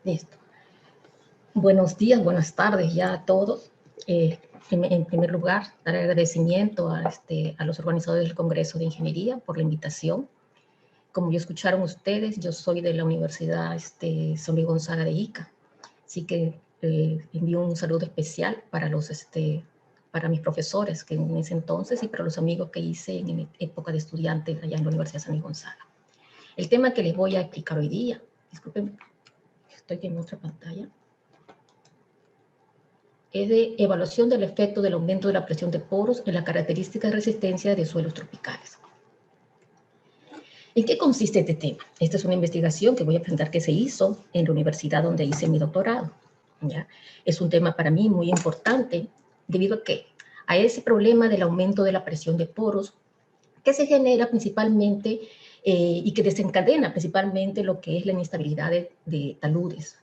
Listo. Buenos días, buenas tardes ya a todos. En primer lugar, dar agradecimiento a los organizadores del Congreso de Ingeniería por la invitación. Como ya escucharon ustedes, yo soy de la Universidad San Luis Gonzaga de Ica. Así que envío un saludo especial para mis profesores que en ese entonces y para los amigos que hice en época de estudiante allá en la Universidad San Luis Gonzaga. El tema que les voy a explicar hoy día, disculpen, estoy en otra pantalla, es de evaluación del efecto del aumento de la presión de poros en la característica de resistencia de suelos tropicales. ¿En qué consiste este tema? Esta es una investigación que voy a presentar que se hizo en la universidad donde hice mi doctorado. ¿Ya? Es un tema para mí muy importante debido a que a ese problema del aumento de la presión de poros que se genera principalmente y que desencadena principalmente lo que es la inestabilidad de taludes.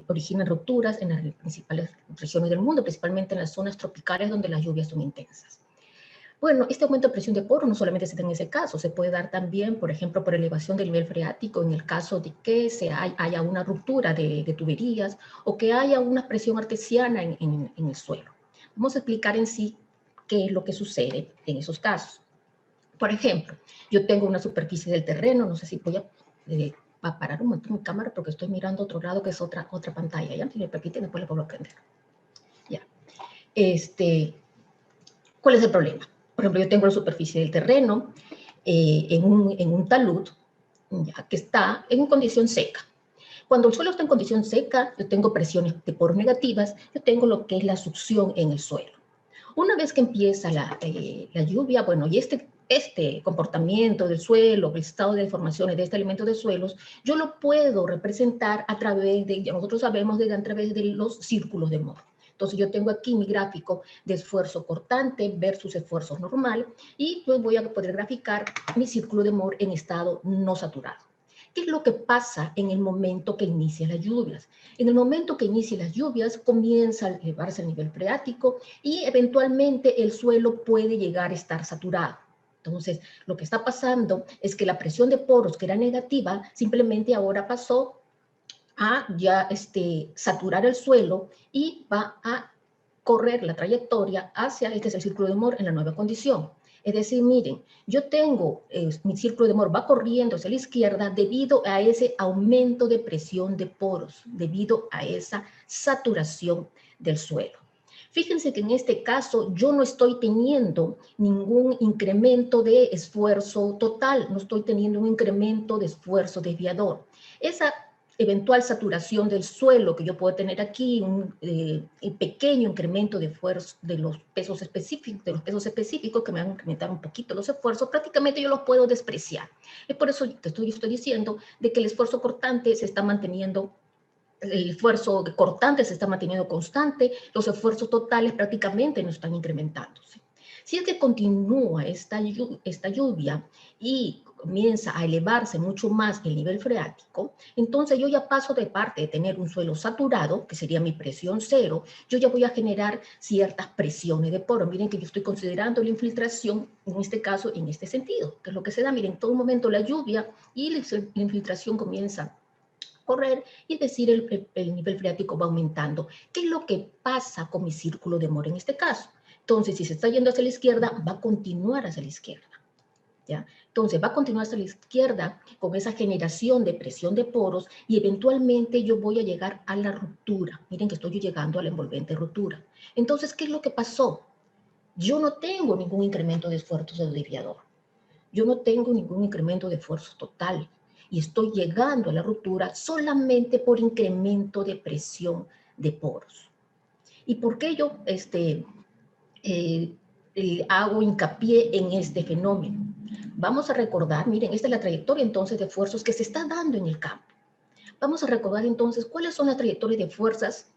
Origina rupturas en las principales regiones del mundo, principalmente en las zonas tropicales donde las lluvias son intensas. Bueno, este aumento de presión de poros no solamente se da en ese caso, se puede dar también, por ejemplo, por elevación del nivel freático en el caso de que haya una ruptura de tuberías o que haya una presión artesiana en el suelo. Vamos a explicar en sí qué es lo que sucede en esos casos. Por ejemplo, yo tengo una superficie del terreno, no sé si voy a parar un momento mi cámara porque estoy mirando a otro lado que es otra pantalla, ¿ya? Si me permiten, después le puedo aprender. Ya. ¿Cuál es el problema? Por ejemplo, yo tengo la superficie del terreno en un talud ya, que está en condición seca. Cuando el suelo está en condición seca, yo tengo presiones de poros negativas, yo tengo lo que es la succión en el suelo. Una vez que empieza la lluvia, bueno, y este comportamiento del suelo, el estado de deformaciones de este elemento de suelos, yo lo puedo representar a través de, ya nosotros sabemos, a través de los círculos de Mohr. Entonces yo tengo aquí mi gráfico de esfuerzo cortante versus esfuerzo normal y yo voy a poder graficar mi círculo de Mohr en estado no saturado. ¿Qué es lo que pasa en el momento que inician las lluvias? En el momento que inician las lluvias comienza a elevarse el nivel freático y eventualmente el suelo puede llegar a estar saturado. Entonces, lo que está pasando es que la presión de poros, que era negativa, simplemente ahora pasó a ya saturar el suelo y va a correr la trayectoria hacia, este es el círculo de Mohr en la nueva condición. Es decir, miren, yo tengo, mi círculo de Mohr va corriendo hacia la izquierda debido a ese aumento de presión de poros, debido a esa saturación del suelo. Fíjense que en este caso yo no estoy teniendo ningún incremento de esfuerzo total, no estoy teniendo un incremento de esfuerzo desviador. Esa eventual saturación del suelo que yo puedo tener aquí, un pequeño incremento de esfuerzo de los pesos específicos que me van a incrementar un poquito los esfuerzos, prácticamente yo los puedo despreciar. Es por eso que estoy diciendo de que el esfuerzo cortante se está manteniendo, el esfuerzo cortante se está manteniendo constante, los esfuerzos totales prácticamente no están incrementándose. Si es que continúa esta lluvia y comienza a elevarse mucho más el nivel freático, entonces yo ya paso de parte de tener un suelo saturado, que sería mi presión cero, yo ya voy a generar ciertas presiones de poro. Miren que yo estoy considerando la infiltración, en este caso, en este sentido, que es lo que se da. Miren, en todo momento la lluvia y la infiltración comienza correr y es decir, el nivel freático va aumentando. ¿Qué es lo que pasa con mi círculo de Mohr en este caso? Entonces, si se está yendo hacia la izquierda, va a continuar hacia la izquierda. ¿Ya? Entonces, va a continuar hacia la izquierda con esa generación de presión de poros y eventualmente yo voy a llegar a la ruptura. Miren que estoy llegando a la envolvente ruptura. Entonces, ¿qué es lo que pasó? Yo no tengo ningún incremento de esfuerzo del desviador. Yo no tengo ningún incremento de esfuerzo total y estoy llegando a la ruptura solamente por incremento de presión de poros. ¿Y por qué yo hago hincapié en este fenómeno? Vamos a recordar, miren, esta es la trayectoria entonces de esfuerzos que se está dando en el campo. Vamos a recordar entonces cuáles son las trayectorias de fuerzas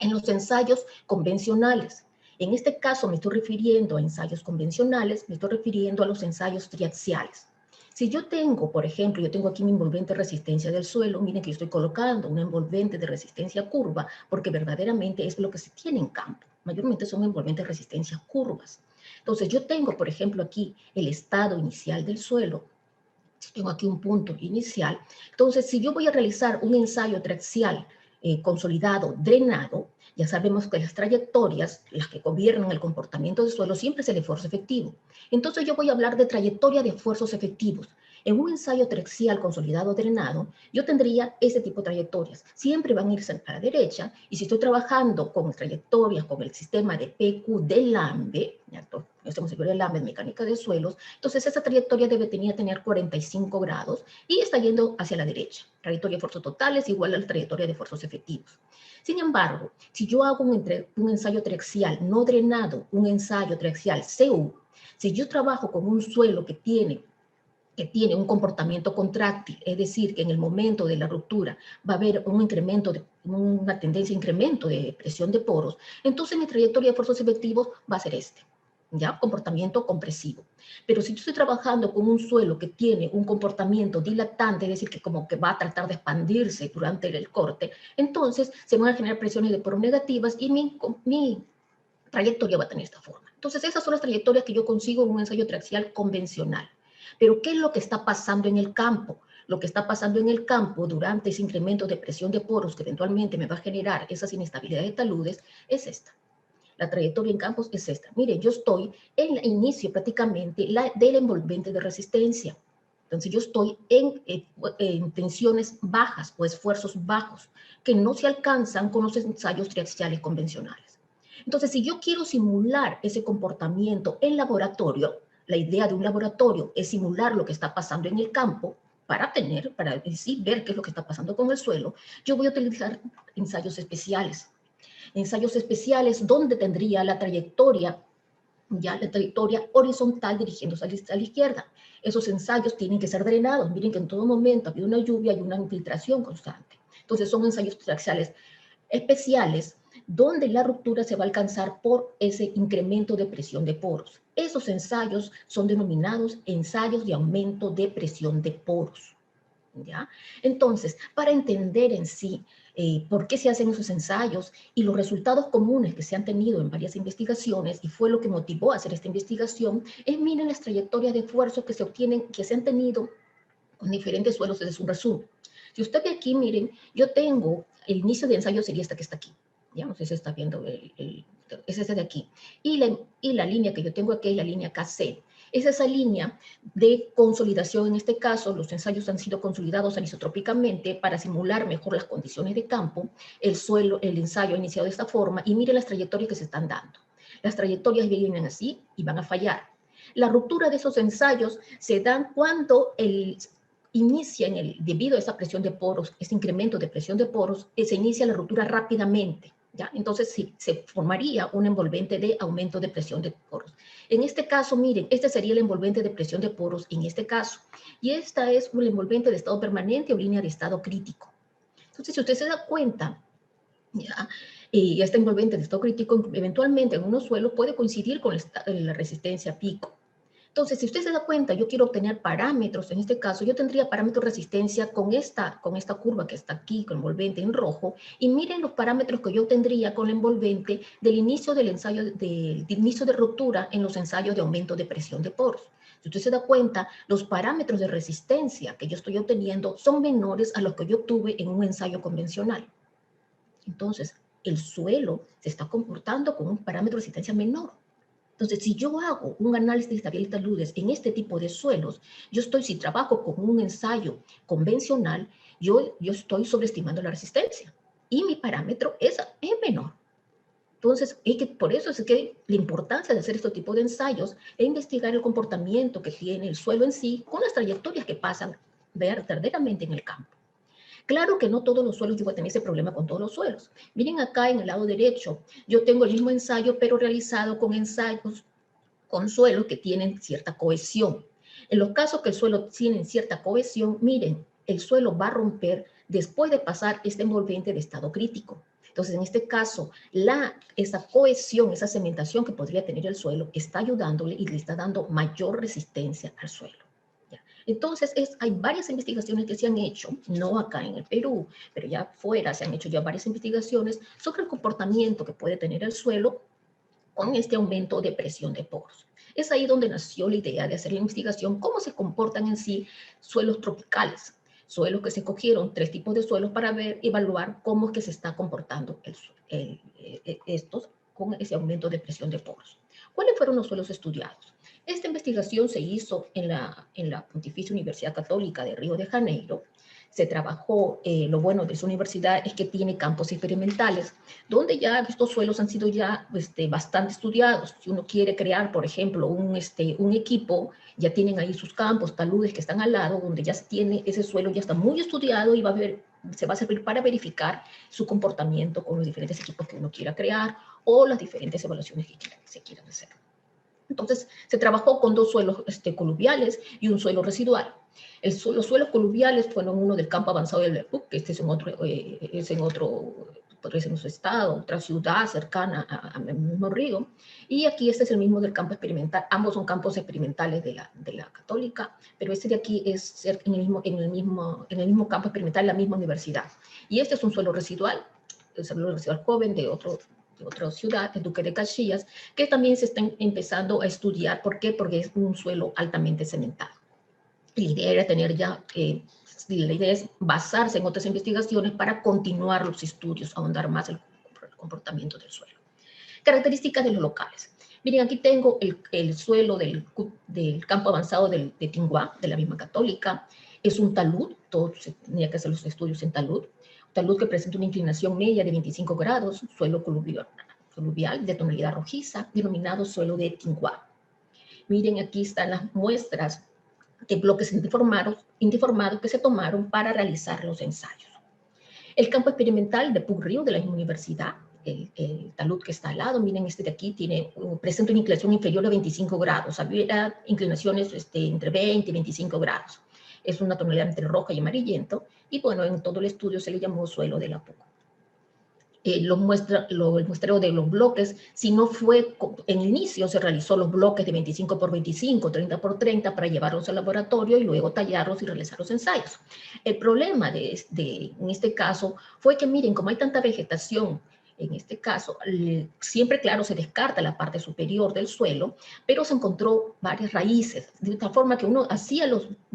en los ensayos convencionales. En este caso me estoy refiriendo a ensayos convencionales, me estoy refiriendo a los ensayos triaxiales. Si yo tengo, por ejemplo, yo tengo aquí mi envolvente de resistencia del suelo, miren que yo estoy colocando una envolvente de resistencia curva, porque verdaderamente es lo que se tiene en campo. Mayormente son envolventes de resistencia curvas. Entonces yo tengo, por ejemplo, aquí el estado inicial del suelo. Tengo aquí un punto inicial. Entonces, si yo voy a realizar un ensayo triaxial consolidado, drenado, ya sabemos que las trayectorias, las que gobiernan el comportamiento del suelo, siempre es el esfuerzo efectivo. Entonces, yo voy a hablar de trayectoria de esfuerzos efectivos. En un ensayo triaxial consolidado, drenado, yo tendría ese tipo de trayectorias. Siempre van a irse a la derecha, y si estoy trabajando con trayectorias, con el sistema de PQ de Lambe, estamos en el Lambe, mecánica de suelos, entonces esa trayectoria debe tener 45 grados y está yendo hacia la derecha. Trayectoria de esfuerzos totales igual a la trayectoria de esfuerzos efectivos. Sin embargo, si yo hago un ensayo triaxial no drenado, un ensayo triaxial CU, si yo trabajo con un suelo que tiene un comportamiento contráctil, es decir, que en el momento de la ruptura va a haber un incremento, una tendencia a incremento de presión de poros, entonces mi trayectoria de esfuerzos efectivos va a ser ¿ya? Comportamiento compresivo. Pero si yo estoy trabajando con un suelo que tiene un comportamiento dilatante, es decir, que como que va a tratar de expandirse durante el corte, entonces se van a generar presiones de poros negativas y mi trayectoria va a tener esta forma. Entonces, esas son las trayectorias que yo consigo en un ensayo triaxial convencional. Pero, ¿qué es lo que está pasando en el campo? Lo que está pasando en el campo durante ese incremento de presión de poros que eventualmente me va a generar esas inestabilidades de taludes es esta. La trayectoria en campos es esta. Mire, yo estoy en el inicio prácticamente del envolvente de resistencia. Entonces yo estoy en tensiones bajas o esfuerzos bajos que no se alcanzan con los ensayos triaxiales convencionales. Entonces, si yo quiero simular ese comportamiento en laboratorio, la idea de un laboratorio es simular lo que está pasando en el campo para sí, ver qué es lo que está pasando con el suelo, yo voy a utilizar ensayos especiales. Ensayos especiales donde tendría la trayectoria horizontal dirigiéndose a la izquierda. Esos ensayos tienen que ser drenados. Miren que en todo momento ha habido una lluvia y una infiltración constante. Entonces son ensayos triaxiales especiales donde la ruptura se va a alcanzar por ese incremento de presión de poros. Esos ensayos son denominados ensayos de aumento de presión de poros. ¿Ya? Entonces, para entender en sí por qué se hacen esos ensayos y los resultados comunes que se han tenido en varias investigaciones, y fue lo que motivó a hacer esta investigación, es miren las trayectorias de esfuerzo que se han tenido con diferentes suelos desde su resumen. Si usted ve aquí, miren, yo tengo el inicio de ensayo sería esta que está aquí. Ya no sé si está viendo, es este de aquí. Y la línea que yo tengo aquí es la línea KC. Es esa línea de consolidación. En este caso, los ensayos han sido consolidados anisotrópicamente para simular mejor las condiciones de campo. El ensayo ha iniciado de esta forma y miren las trayectorias que se están dando. Las trayectorias vienen así y van a fallar. La ruptura de esos ensayos se dan cuando debido a esa presión de poros, ese incremento de presión de poros, se inicia la ruptura rápidamente. ¿Ya? Entonces sí, se formaría un envolvente de aumento de presión de poros. En este caso, miren, este sería el envolvente de presión de poros en este caso. Y esta es un envolvente de estado permanente o línea de estado crítico. Entonces, si usted se da cuenta, ¿ya? Y este envolvente de estado crítico eventualmente en unos suelos puede coincidir con la resistencia pico. Entonces, si usted se da cuenta, yo quiero obtener parámetros, en este caso, yo tendría parámetros de resistencia con esta curva que está aquí, con el envolvente en rojo, y miren los parámetros que yo tendría con el envolvente del inicio del ensayo, del inicio de ruptura en los ensayos de aumento de presión de poros. Si usted se da cuenta, los parámetros de resistencia que yo estoy obteniendo son menores a los que yo obtuve en un ensayo convencional. Entonces, el suelo se está comportando con un parámetro de resistencia menor. Entonces, si yo hago un análisis de estabilidad de taludes en este tipo de suelos, si trabajo con un ensayo convencional, yo estoy sobreestimando la resistencia y mi parámetro es menor. Entonces, por eso es que la importancia de hacer este tipo de ensayos es investigar el comportamiento que tiene el suelo en sí con las trayectorias que pasan verdaderamente en el campo. Claro que no todos los suelos, yo voy a tener ese problema con todos los suelos. Miren acá en el lado derecho, yo tengo el mismo ensayo, pero realizado con ensayos con suelos que tienen cierta cohesión. En los casos que el suelo tiene cierta cohesión, miren, el suelo va a romper después de pasar este envolvente de estado crítico. Entonces, en este caso, esa cohesión, esa cementación que podría tener el suelo está ayudándole y le está dando mayor resistencia al suelo. Entonces, hay varias investigaciones que se han hecho, no acá en el Perú, pero ya fuera se han hecho ya varias investigaciones sobre el comportamiento que puede tener el suelo con este aumento de presión de poros. Es ahí donde nació la idea de hacer la investigación, cómo se comportan en sí suelos tropicales, suelos que se cogieron 3 tipos de suelos para evaluar cómo es que se está comportando estos con ese aumento de presión de poros. ¿Cuáles fueron los suelos estudiados? Esta investigación se hizo en la Pontificia Universidad Católica de Río de Janeiro. Se trabajó, lo bueno de esa universidad es que tiene campos experimentales, donde ya estos suelos han sido ya bastante estudiados. Si uno quiere crear, por ejemplo, un equipo, ya tienen ahí sus campos, taludes que están al lado, donde ya se tiene, ese suelo ya está muy estudiado y se va a servir para verificar su comportamiento con los diferentes equipos que uno quiera crear o las diferentes evaluaciones que se quieran hacer. Entonces, se trabajó con 2 suelos coluviales y un suelo residual. Los suelos coluviales fueron uno del campo avanzado del Lerpuc, que este es en otro, podría ser en otro estado, otra ciudad cercana al mismo río. Y aquí este es el mismo del campo experimental. Ambos son campos experimentales de la Católica, pero este de aquí es en el mismo campo experimental, en la misma universidad. Y este es un suelo residual, joven de otra ciudad, el Duque de Caxias, que también se están empezando a estudiar. ¿Por qué? Porque es un suelo altamente cementado. La idea era tener ya, la idea es basarse en otras investigaciones para continuar los estudios, ahondar más el comportamiento del suelo. Características de los locales. Miren, aquí tengo el suelo del campo avanzado de Tinguá, de la misma Católica. Es un talud, todos se tenía que hacer los estudios en talud. Talud que presenta una inclinación media de 25 grados, suelo coluvial de tonalidad rojiza, denominado suelo de Tinguá. Miren, aquí están las muestras de bloques indiformados que se tomaron para realizar los ensayos. El campo experimental de Puc Río, de la misma universidad, el talud que está al lado, miren, este de aquí presenta una inclinación inferior a 25 grados, había inclinaciones entre 20 y 25 grados. Es una tonalidad entre roja y amarillento, y bueno, en todo el estudio se le llamó suelo de la Puc. El muestreo de los bloques, si no fue, en el inicio se realizó los bloques de 25 por 25, 30 por 30 para llevarlos al laboratorio y luego tallarlos y realizar los ensayos. El problema en este caso fue que miren, como hay tanta vegetación, en este caso, siempre, claro, se descarta la parte superior del suelo, pero se encontró varias raíces, de tal forma que uno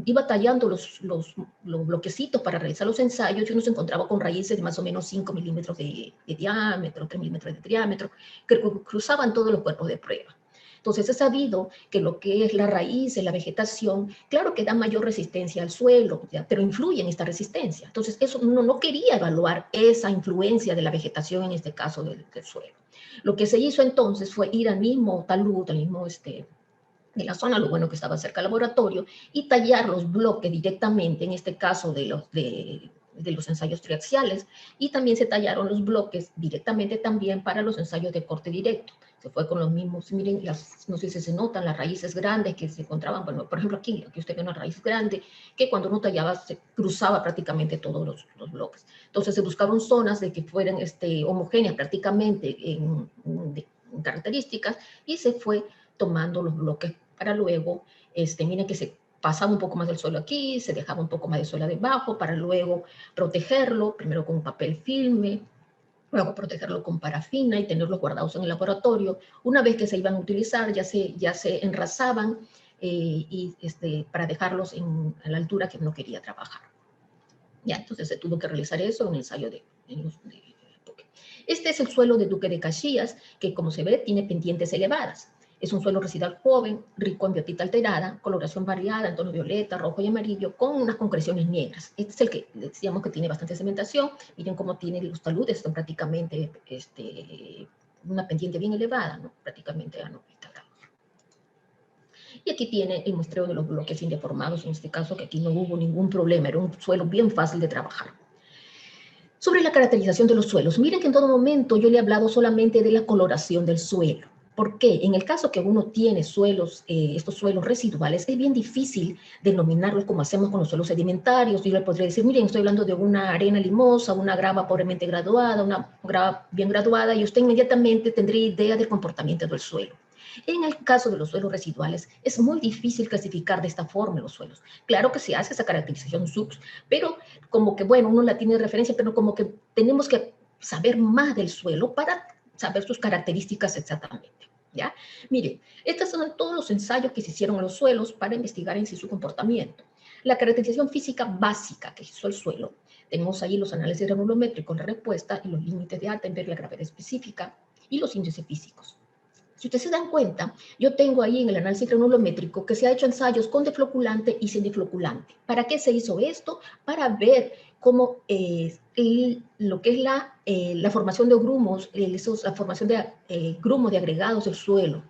iba tallando los bloquecitos para realizar los ensayos y uno se encontraba con raíces de más o menos 5 milímetros de diámetro, 3 milímetros de diámetro, que cruzaban todos los cuerpos de prueba. Entonces, es sabido que lo que es la raíz, la vegetación, claro que da mayor resistencia al suelo, ¿ya? Pero influye en esta resistencia. Entonces, eso uno no quería evaluar esa influencia de la vegetación, en este caso del suelo. Lo que se hizo entonces fue ir al mismo talud, al mismo de la zona, lo bueno que estaba cerca del laboratorio, y tallar los bloques directamente, en este caso de los ensayos triaxiales, y también se tallaron los bloques directamente también para los ensayos de corte directo. Se fue con los mismos, miren, no sé si se notan las raíces grandes que se encontraban, bueno, por ejemplo aquí usted ve una raíz grande que cuando uno tallaba se cruzaba prácticamente todos los bloques. Entonces se buscaron zonas de que fueran homogéneas prácticamente en características, y se fue tomando los bloques para luego, miren que se pasaba un poco más del suelo aquí, se dejaba un poco más de suelo debajo para luego protegerlo, primero con un papel filme, luego protegerlo con parafina y tenerlos guardados en el laboratorio. Una vez que se iban a utilizar, ya se enrasaban para dejarlos a la altura que uno quería trabajar. Ya, entonces se tuvo que realizar eso en el ensayo de Duque. Este es el suelo de Duque de Caxias, que como se ve tiene pendientes elevadas. Es un suelo residual joven, rico en biotita alterada, coloración variada en tono violeta, rojo y amarillo, con unas concreciones negras. Este es el que decíamos que tiene bastante cementación. Miren cómo tiene los taludes, están prácticamente una pendiente bien elevada, ¿no? Prácticamente a 90 grados. Y aquí tiene el muestreo de los bloques indeformados, en este caso que aquí no hubo ningún problema, era un suelo bien fácil de trabajar. Sobre la caracterización de los suelos, miren que en todo momento yo le he hablado solamente de la coloración del suelo. ¿Por qué? En el caso que uno tiene suelos, estos suelos residuales, es bien difícil denominarlos como hacemos con los suelos sedimentarios. Yo le podría decir, miren, estoy hablando de una arena limosa, una grava pobremente graduada, una grava bien graduada, y usted inmediatamente tendría idea del comportamiento del suelo. En el caso de los suelos residuales, es muy difícil clasificar de esta forma los suelos. Claro que se hace esa caracterización SUBS, pero como que, bueno, uno la tiene de referencia, pero como que tenemos que saber más del suelo para saber sus características exactamente. ¿Ya? Miren, estos son todos los ensayos que se hicieron en los suelos para investigar en sí su comportamiento. La caracterización física básica que hizo el suelo. Tenemos ahí los análisis granulométricos, la respuesta y los límites de Altenberg, la gravedad específica y los índices físicos. Si ustedes se dan cuenta, yo tengo ahí en el análisis granulométrico que se ha hecho ensayos con defloculante y sin defloculante. ¿Para qué se hizo esto? Para ver cómo lo que es la formación de grumos, la formación de grumos de agregados del suelo.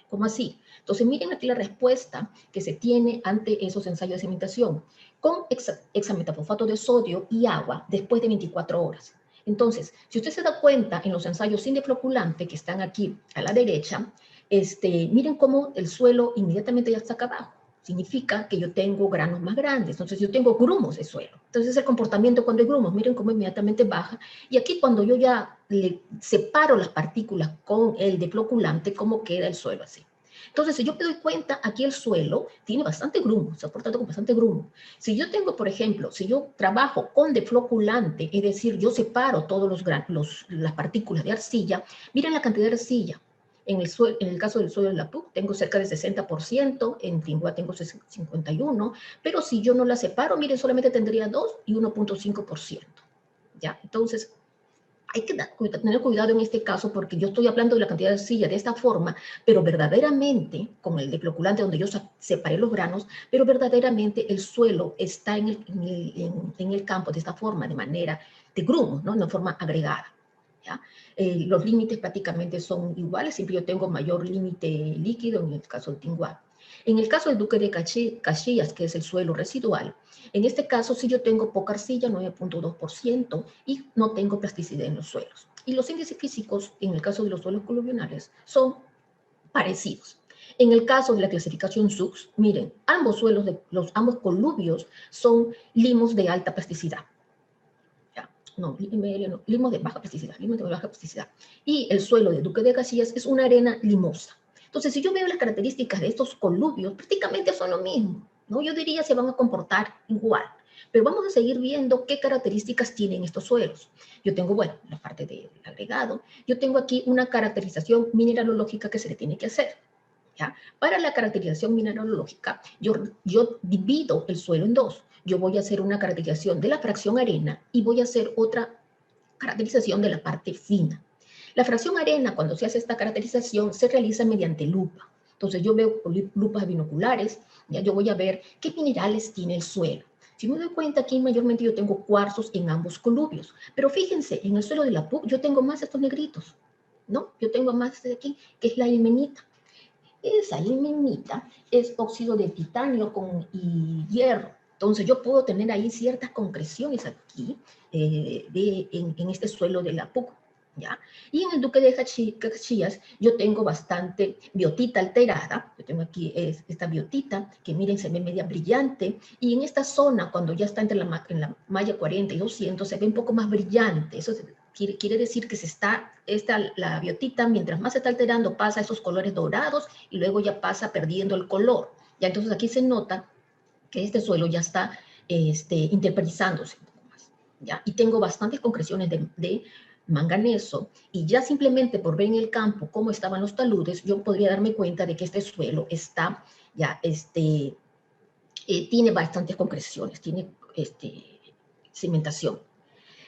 ¿Cómo así? Entonces, miren aquí la respuesta que se tiene ante esos ensayos de sedimentación con hexametafosfato de sodio y agua después de 24 horas. Entonces, si usted se da cuenta en los ensayos sin defloculante que están aquí a la derecha, miren cómo el suelo inmediatamente ya está acá abajo. Significa que yo tengo granos más grandes, entonces yo tengo grumos de suelo. Entonces el comportamiento cuando hay grumos, miren cómo inmediatamente baja. Y aquí cuando yo ya le separo las partículas con el defloculante, cómo queda el suelo así. Entonces, si yo me doy cuenta, aquí el suelo tiene bastante grumo, se aporta con bastante grumo. Si yo tengo, por ejemplo, si yo trabajo con defloculante, es decir, yo separo todas las partículas de arcilla, miren la cantidad de arcilla. En el caso del suelo de la PUC tengo cerca de 60%, en Tinguá tengo 51%, pero si yo no la separo, miren, solamente tendría 2 y 1.5%. ¿Ya? Entonces, hay que tener cuidado en este caso porque yo estoy hablando de la cantidad de arcilla de esta forma, pero verdaderamente, con el defloculante donde yo separé los granos, pero verdaderamente el suelo está en el campo de esta forma, de manera de grumos, ¿no? De una forma agregada. ¿Ya? Los límites prácticamente son iguales, siempre yo tengo mayor límite líquido en el caso del Tinguá. En el caso del Duque de Caxias, que es el suelo residual, en este caso sí yo tengo poca arcilla, 9.2%, y no tengo plasticidad en los suelos. Y los índices físicos, en el caso de los suelos coluvionales, son parecidos. En el caso de la clasificación SUX, miren, ambos suelos, ambos coluvios son limos de alta plasticidad. No, limos de baja plasticidad, Y el suelo de Duque de Caxias es una arena limosa. Entonces, si yo veo las características de estos coluvios, prácticamente son lo mismo, ¿no? Yo diría se van a comportar igual. Pero vamos a seguir viendo qué características tienen estos suelos. Yo tengo, bueno, la parte del agregado. Yo tengo aquí una caracterización mineralológica que se le tiene que hacer. ¿Ya? Para la caracterización mineralológica, yo divido el suelo en dos. Yo voy a hacer una caracterización de la fracción arena y voy a hacer otra caracterización de la parte fina. La fracción arena, cuando se hace esta caracterización, se realiza mediante lupa. Entonces yo veo con lupas binoculares, ya yo voy a ver qué minerales tiene el suelo. Si me doy cuenta, aquí mayormente yo tengo cuarzos en ambos coluvios. Pero fíjense, en el suelo de la PUC yo tengo más estos negritos, ¿no? Yo tengo más de aquí, que es la ilmenita. Esa ilmenita es óxido de titanio y hierro. Entonces yo puedo tener ahí ciertas concreciones aquí en este suelo de la PUC. ¿Ya? Y en el Duque de Caxias yo tengo bastante biotita alterada. Yo tengo aquí esta biotita que miren se ve media brillante. Y en esta zona cuando ya está en la malla 40 y 200 se ve un poco más brillante. Eso quiere decir que la biotita, mientras más se está alterando, pasa a esos colores dorados y luego ya pasa perdiendo el color. Ya entonces aquí se nota que este suelo ya está interperizándose un poco más. ¿Ya? Y tengo bastantes concreciones de manganeso y ya simplemente por ver en el campo cómo estaban los taludes, yo podría darme cuenta de que este suelo está ya, tiene bastantes concreciones, tiene cimentación.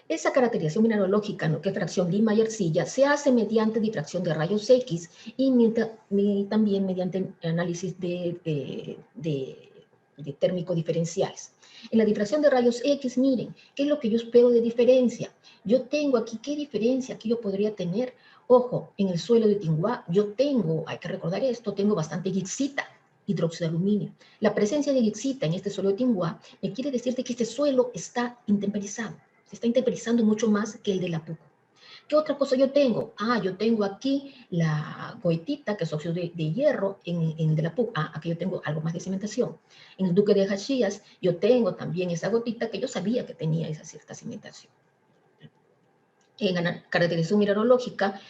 Esa caracterización mineralógica, ¿no? Que es fracción lima y arcilla, se hace mediante difracción de rayos X y también mediante análisis de térmicos diferenciales. En la difracción de rayos X, miren, ¿qué es lo que yo espero de diferencia? Yo tengo aquí, ¿qué diferencia aquí yo podría tener? Ojo, en el suelo de Tinguá, yo tengo, hay que recordar esto, tengo bastante gicksita, hidróxido de aluminio. La presencia de gicksita en este suelo de Tinguá me quiere decir que este suelo está intemperizado. Se está interpelizando mucho más que el de la PUC. ¿Qué otra cosa yo tengo? Yo tengo aquí la goetita, que es óxido de hierro, en el de la PUC. Aquí yo tengo algo más de cimentación. En el Duque de Caxias yo tengo también esa gotita que yo sabía que tenía esa cierta cimentación. En la caracterización mineralógica,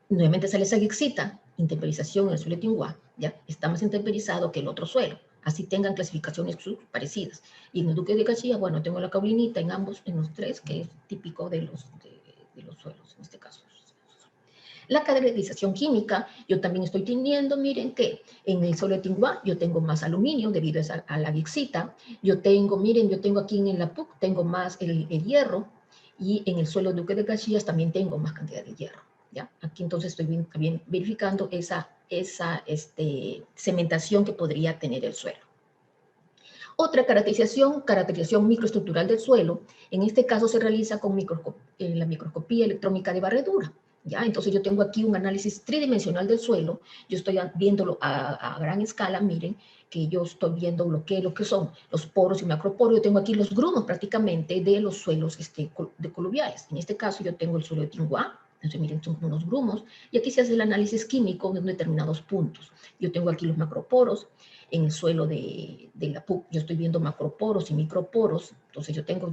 nuevamente sale esa gicksita, intemperización en el suelo de Tinguá, ¿ya? Está más intemperizado que el otro suelo. Así tengan clasificaciones parecidas. Y en el Duque de Caxias, bueno, tengo la caulinita en ambos, en los tres, que es típico de los suelos, en este caso. La caracterización química, yo también estoy teniendo, miren que en el suelo de Tinguá yo tengo más aluminio debido a la gicksita. Yo tengo, miren, yo tengo aquí en la PUC, tengo más el hierro, y en el suelo Duque de Caxias también tengo más cantidad de hierro. ¿Ya? Aquí entonces estoy bien verificando esa cementación que podría tener el suelo. Otra caracterización microestructural del suelo, en este caso se realiza con la microscopía electrónica de barredura. ¿Ya? Entonces yo tengo aquí un análisis tridimensional del suelo, yo estoy viéndolo a gran escala, miren, que yo estoy viendo lo que son los poros y macroporos. Yo tengo aquí los grumos prácticamente de los suelos de coluviales. En este caso yo tengo el suelo de Tinguá, entonces miren, son unos grumos, y aquí se hace el análisis químico de determinados puntos. Yo tengo aquí los macroporos, en el suelo de la PUC, yo estoy viendo macroporos y microporos, entonces yo tengo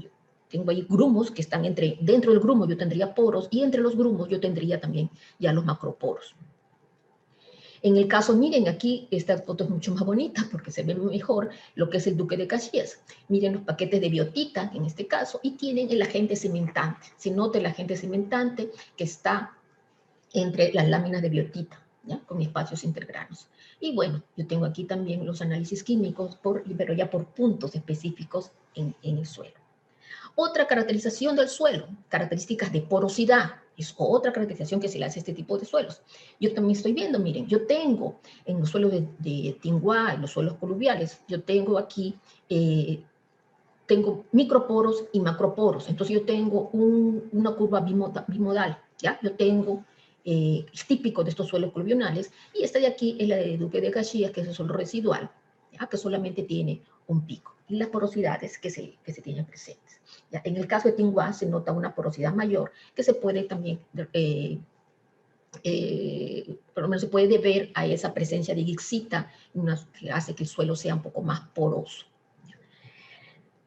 ahí grumos que están dentro del grumo yo tendría poros, y entre los grumos yo tendría también ya los macroporos. En el caso, miren, aquí esta foto es mucho más bonita porque se ve mejor lo que es el Duque de Caxias. Miren los paquetes de biotita, en este caso, y tienen el agente cementante. Se nota el agente cementante que está entre las láminas de biotita, ¿ya? Con espacios intergranos. Y bueno, yo tengo aquí también los análisis químicos, pero ya por puntos específicos en el suelo. Otra caracterización del suelo, características de porosidad, es otra caracterización que se le hace a este tipo de suelos. Yo también estoy viendo, miren, yo tengo en los suelos de Tinguá, en los suelos coluviales, yo tengo aquí, tengo microporos y macroporos. Entonces yo tengo una curva bimodal, ¿ya? Yo tengo, es típico de estos suelos coluvionales, y esta de aquí es la de Duque de Caxias, que es el suelo residual, ¿ya? Que solamente tiene un pico, y las porosidades que se tienen presentes. ¿Ya? En el caso de Tinguá se nota una porosidad mayor, que se puede también, por lo menos se puede ver a esa presencia de gicksita, que hace que el suelo sea un poco más poroso.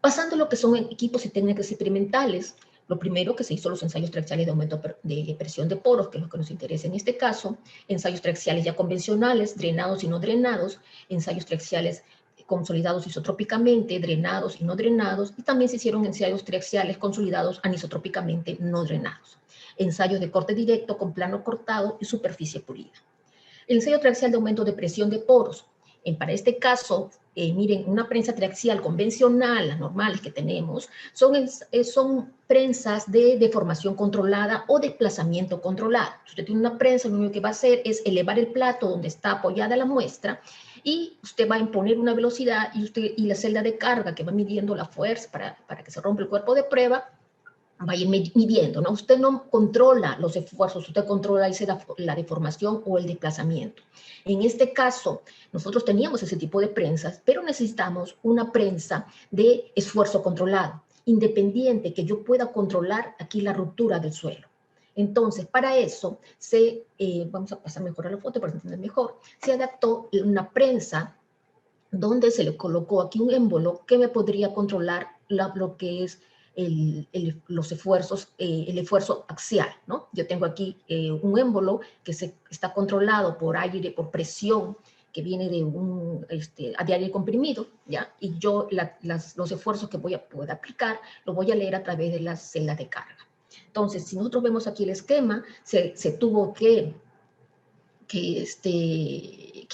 Pasando a lo que son equipos y técnicas experimentales, lo primero que se hizo los ensayos traxiales de aumento de presión de poros, que es lo que nos interesa en este caso, ensayos traxiales ya convencionales, drenados y no drenados, ensayos traxiales consolidados isotrópicamente, drenados y no drenados, y también se hicieron ensayos traxiales consolidados anisotrópicamente no drenados, ensayos de corte directo con plano cortado y superficie pulida. El ensayo traxial de aumento de presión de poros. Para este caso, miren, una prensa traxial convencional, las normales que tenemos, son prensas de deformación controlada o desplazamiento controlado. Si usted tiene una prensa, lo único que va a hacer es elevar el plato donde está apoyada la muestra, y usted va a imponer una velocidad, y la celda de carga que va midiendo la fuerza para que se rompa el cuerpo de prueba, va a ir midiendo, ¿no? Usted no controla los esfuerzos, usted controla la deformación o el desplazamiento. En este caso, nosotros teníamos ese tipo de prensas, pero necesitamos una prensa de esfuerzo controlado, independiente, que yo pueda controlar aquí la ruptura del suelo. Entonces, para eso, vamos a pasar mejor a la foto para entender mejor, se adaptó una prensa donde se le colocó aquí un émbolo que me podría controlar lo que es los esfuerzos, el esfuerzo axial, ¿no? Yo tengo aquí un émbolo que está controlado por aire, por presión, que viene de aire comprimido, ¿ya? Y yo los esfuerzos que voy a poder aplicar, los voy a leer a través de las celdas de carga. Entonces, si nosotros vemos aquí el esquema, se tuvo que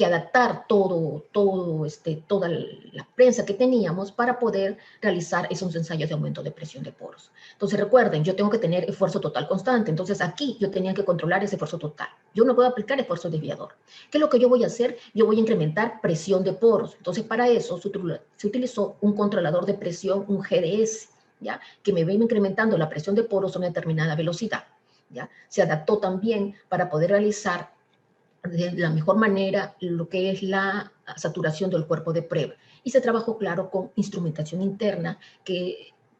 adaptar toda la prensa que teníamos para poder realizar esos ensayos de aumento de presión de poros. Entonces recuerden, yo tengo que tener esfuerzo total constante, entonces aquí yo tenía que controlar ese esfuerzo total. Yo no puedo aplicar esfuerzo desviador. ¿Qué es lo que yo voy a hacer? Yo voy a incrementar presión de poros. Entonces para eso se utilizó un controlador de presión, un GDS, ¿ya? Que me va incrementando la presión de poros a una determinada velocidad, ¿ya? Se adaptó también para poder realizar de la mejor manera lo que es la saturación del cuerpo de prueba. Y se trabajó, claro, con instrumentación interna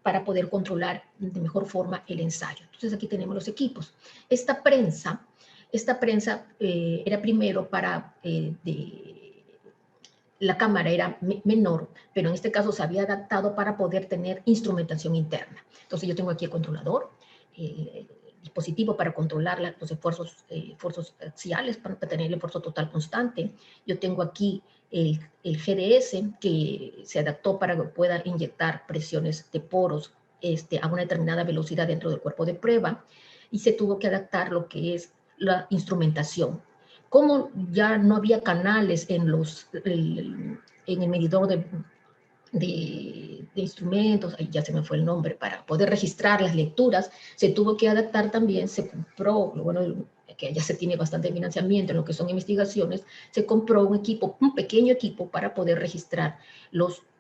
para poder controlar de mejor forma el ensayo. Entonces aquí tenemos los equipos. Esta prensa era primero la cámara era menor, pero en este caso se había adaptado para poder tener instrumentación interna. Entonces yo tengo aquí el controlador, dispositivo para controlar los esfuerzos axiales, para tener el esfuerzo total constante. Yo tengo aquí el GDS, que se adaptó para que pueda inyectar presiones de poros a una determinada velocidad dentro del cuerpo de prueba, y se tuvo que adaptar lo que es la instrumentación. Como ya no había canales en el medidor de instrumentos, ahí ya se me fue el nombre, para poder registrar las lecturas, se tuvo que adaptar también, se compró, bueno, que ya se tiene bastante financiamiento en lo que son investigaciones, se compró un equipo, un pequeño equipo para poder registrar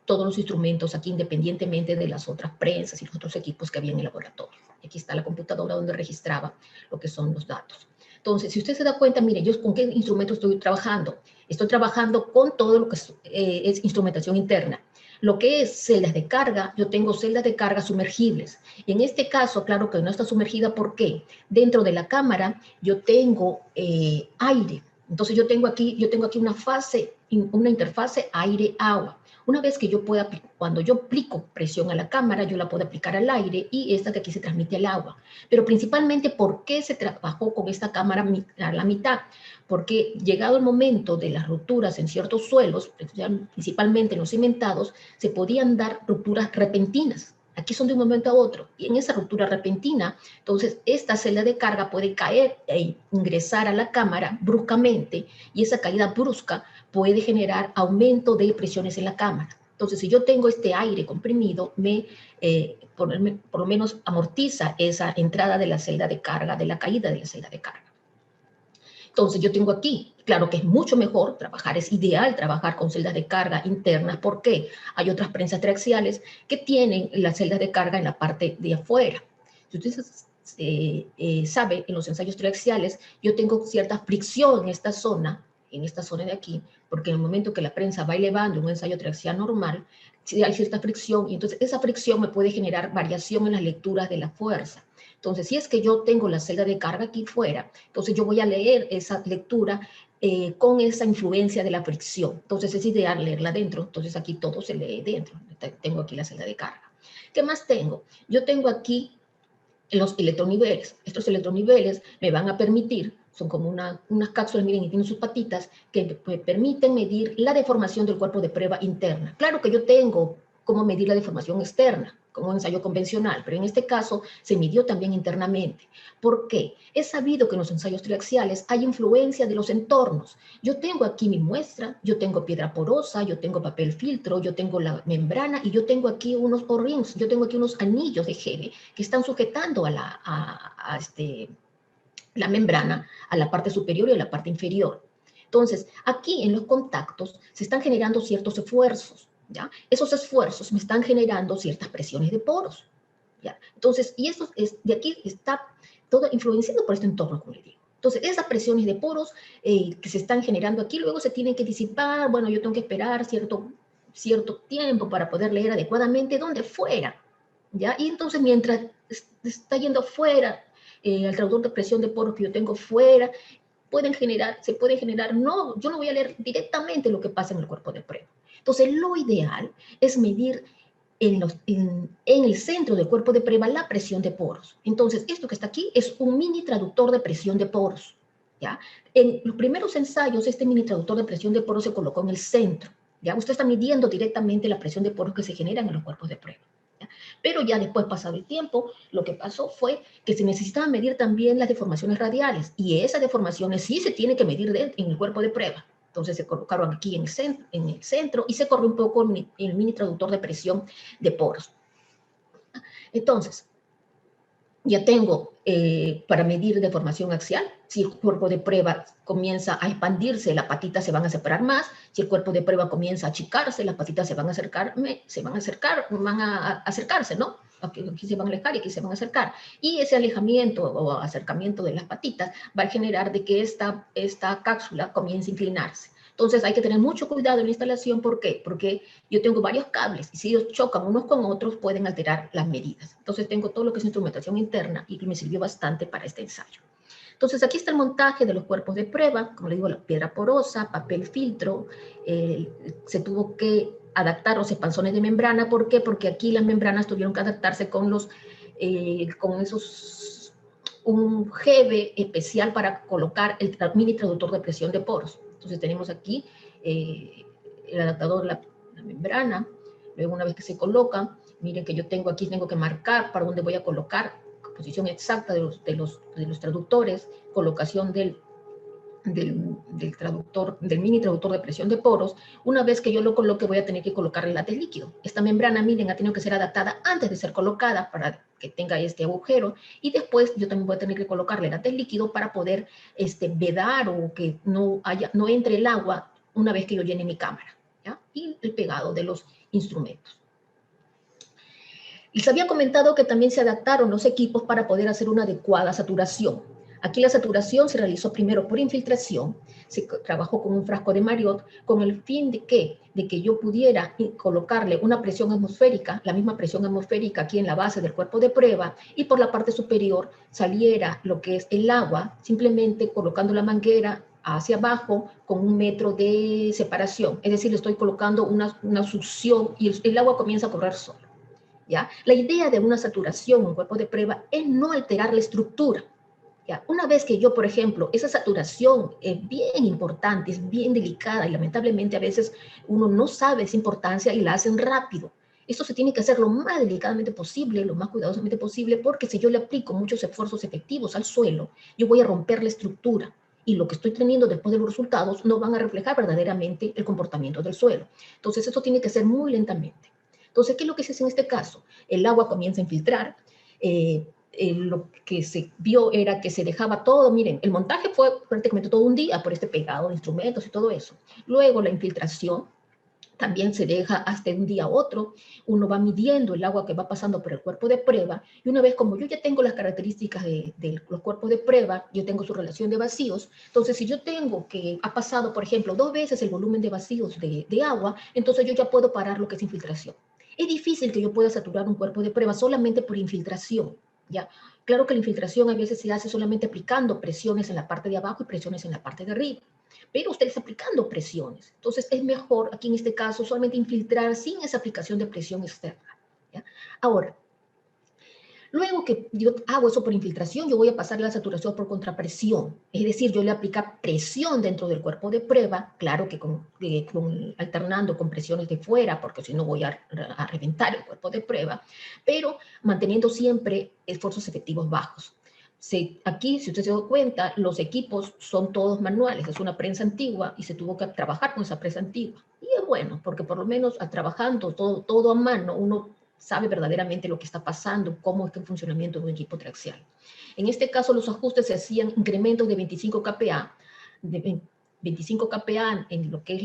todos los instrumentos aquí, independientemente de las otras prensas y los otros equipos que había en el laboratorio. Aquí está la computadora donde registraba lo que son los datos. Entonces, si usted se da cuenta, mire, yo con qué instrumento estoy trabajando. Estoy trabajando con todo lo que es instrumentación interna. Lo que es celdas de carga, yo tengo celdas de carga sumergibles. En este caso, claro que no está sumergida, ¿por qué? Dentro de la cámara yo tengo aire. Entonces yo tengo aquí una interfase aire-agua. Una vez que yo pueda, cuando yo aplico presión a la cámara, yo la puedo aplicar al aire y esta de aquí se transmite al agua. Pero principalmente, ¿por qué se trabajó con esta cámara a la mitad? Porque llegado el momento de las rupturas en ciertos suelos, principalmente en los cimentados, se podían dar rupturas repentinas. Aquí son de un momento a otro. Y en esa ruptura repentina, entonces esta celda de carga puede caer e ingresar a la cámara bruscamente y esa caída brusca puede generar aumento de presiones en la cámara. Entonces, si yo tengo este aire comprimido, por lo menos amortiza esa entrada de la celda de carga, de la caída de la celda de carga. Entonces, yo tengo aquí, claro que es mucho mejor trabajar, es ideal trabajar con celdas de carga internas. ¿Por qué? Hay otras prensas triaxiales que tienen las celdas de carga en la parte de afuera. Si ustedes saben, en los ensayos triaxiales, yo tengo cierta fricción en esta zona de aquí, porque en el momento que la prensa va elevando un ensayo triaxial normal, hay cierta fricción, y entonces esa fricción me puede generar variación en las lecturas de la fuerza. Entonces, si es que yo tengo la celda de carga aquí fuera, entonces yo voy a leer esa lectura con esa influencia de la fricción. Entonces es ideal leerla dentro. Entonces aquí todo se lee dentro. Tengo aquí la celda de carga. ¿Qué más tengo? Yo tengo aquí los electroniveles. Estos electroniveles me van a permitir, son como unas cápsulas, miren, y tienen sus patitas, que me permiten medir la deformación del cuerpo de prueba interna. Claro que yo tengo cómo medir la deformación externa, como un ensayo convencional, pero en este caso se midió también internamente. ¿Por qué? Es sabido que en los ensayos triaxiales hay influencia de los entornos. Yo tengo aquí mi muestra, yo tengo piedra porosa, yo tengo papel filtro, yo tengo la membrana y yo tengo aquí unos O-rings, yo tengo aquí unos anillos de gel que están sujetando a la membrana, a la parte superior y a la parte inferior. Entonces, aquí en los contactos se están generando ciertos esfuerzos, ¿ya? Esos esfuerzos me están generando ciertas presiones de poros, ¿ya? Entonces, y eso de aquí está todo influenciado por este entorno, como le digo. Entonces, esas presiones de poros que se están generando aquí, luego se tienen que disipar. Bueno, yo tengo que esperar cierto tiempo para poder leer adecuadamente donde fuera, ¿ya? Y entonces, mientras está yendo fuera, el traductor de presión de poros que yo tengo fuera, se puede generar, no, yo no voy a leer directamente lo que pasa en el cuerpo de prueba. Entonces, lo ideal es medir en el centro del cuerpo de prueba la presión de poros. Entonces, esto que está aquí es un mini traductor de presión de poros, ¿ya? En los primeros ensayos, este mini traductor de presión de poros se colocó en el centro, ¿ya? Usted está midiendo directamente la presión de poros que se generan en los cuerpos de prueba. Pero ya después, pasado el tiempo, lo que pasó fue que se necesitaba medir también las deformaciones radiales, y esas deformaciones sí se tienen que medir en el cuerpo de prueba. Entonces se colocaron aquí en el centro y se corrió un poco el mini traductor de presión de poros. Entonces, ya tengo para medir deformación axial. Si el cuerpo de prueba comienza a expandirse, las patitas se van a separar más. Si el cuerpo de prueba comienza a achicarse, las patitas van a acercarse, ¿no? Aquí se van a alejar y aquí se van a acercar. Y ese alejamiento o acercamiento de las patitas va a generar de que esta cápsula comience a inclinarse. Entonces hay que tener mucho cuidado en la instalación. ¿Por qué? Porque yo tengo varios cables y si ellos chocan unos con otros pueden alterar las medidas. Entonces tengo todo lo que es instrumentación interna y me sirvió bastante para este ensayo. Entonces aquí está el montaje de los cuerpos de prueba, como le digo, la piedra porosa, papel filtro, se tuvo que adaptar los expansores de membrana. ¿Por qué? Porque aquí las membranas tuvieron que adaptarse con un jeve especial para colocar el mini traductor de presión de poros. Entonces tenemos aquí el adaptador, la membrana. Luego, una vez que se coloca, miren que yo tengo aquí, tengo que marcar para dónde voy a colocar posición exacta de los traductores, colocación del traductor, del mini traductor de presión de poros. Una vez que yo lo coloque, voy a tener que colocarle látex líquido. Esta membrana, miren, ha tenido que ser adaptada antes de ser colocada para que tenga este agujero, y después yo también voy a tener que colocarle látex líquido para poder vedar o que no entre el agua una vez que yo llene mi cámara, ¿ya? Y el pegado de los instrumentos. Les había comentado que también se adaptaron los equipos para poder hacer una adecuada saturación. Aquí la saturación se realizó primero por infiltración, se trabajó con un frasco de Marriott con el fin de que yo pudiera colocarle una presión atmosférica, la misma presión atmosférica aquí en la base del cuerpo de prueba, y por la parte superior saliera lo que es el agua, simplemente colocando la manguera hacia abajo con 1 metro de separación. Es decir, le estoy colocando una succión y el agua comienza a correr solo, ¿ya? La idea de una saturación en un cuerpo de prueba es no alterar la estructura. ¿Ya? Una vez que yo, por ejemplo, esa saturación es bien importante, es bien delicada, y lamentablemente a veces uno no sabe esa importancia y la hacen rápido. Esto se tiene que hacer lo más delicadamente posible, lo más cuidadosamente posible, porque si yo le aplico muchos esfuerzos efectivos al suelo, yo voy a romper la estructura, y lo que estoy teniendo después de los resultados no van a reflejar verdaderamente el comportamiento del suelo. Entonces, esto tiene que ser muy lentamente. Entonces, ¿qué es lo que se hace en este caso? El agua comienza a infiltrar. Lo que se vio era que se dejaba todo, miren, el montaje fue prácticamente todo un día por este pegado de instrumentos y todo eso. Luego la infiltración también se deja hasta un día a otro. Uno va midiendo el agua que va pasando por el cuerpo de prueba, y una vez como yo ya tengo las características de los cuerpos de prueba, yo tengo su relación de vacíos, entonces si yo tengo que ha pasado, por ejemplo, 2 veces el volumen de vacíos de agua, entonces yo ya puedo parar lo que es infiltración. Es difícil que yo pueda saturar un cuerpo de prueba solamente por infiltración, ¿ya? Claro que la infiltración a veces se hace solamente aplicando presiones en la parte de abajo y presiones en la parte de arriba, pero usted está aplicando presiones. Entonces es mejor aquí en este caso solamente infiltrar sin esa aplicación de presión externa, ¿ya? Ahora, luego que yo hago eso por infiltración, yo voy a pasar la saturación por contrapresión. Es decir, yo le aplico presión dentro del cuerpo de prueba, claro que alternando con presiones de fuera, porque si no voy a reventar el cuerpo de prueba, pero manteniendo siempre esfuerzos efectivos bajos. Aquí, si usted se da cuenta, los equipos son todos manuales, es una prensa antigua y se tuvo que trabajar con esa prensa antigua. Y es bueno, porque por lo menos trabajando todo a mano, uno sabe verdaderamente lo que está pasando, cómo es el funcionamiento de un equipo triaxial. En este caso, los ajustes se hacían incrementos de 25 kPa, de 25 kPa en lo que es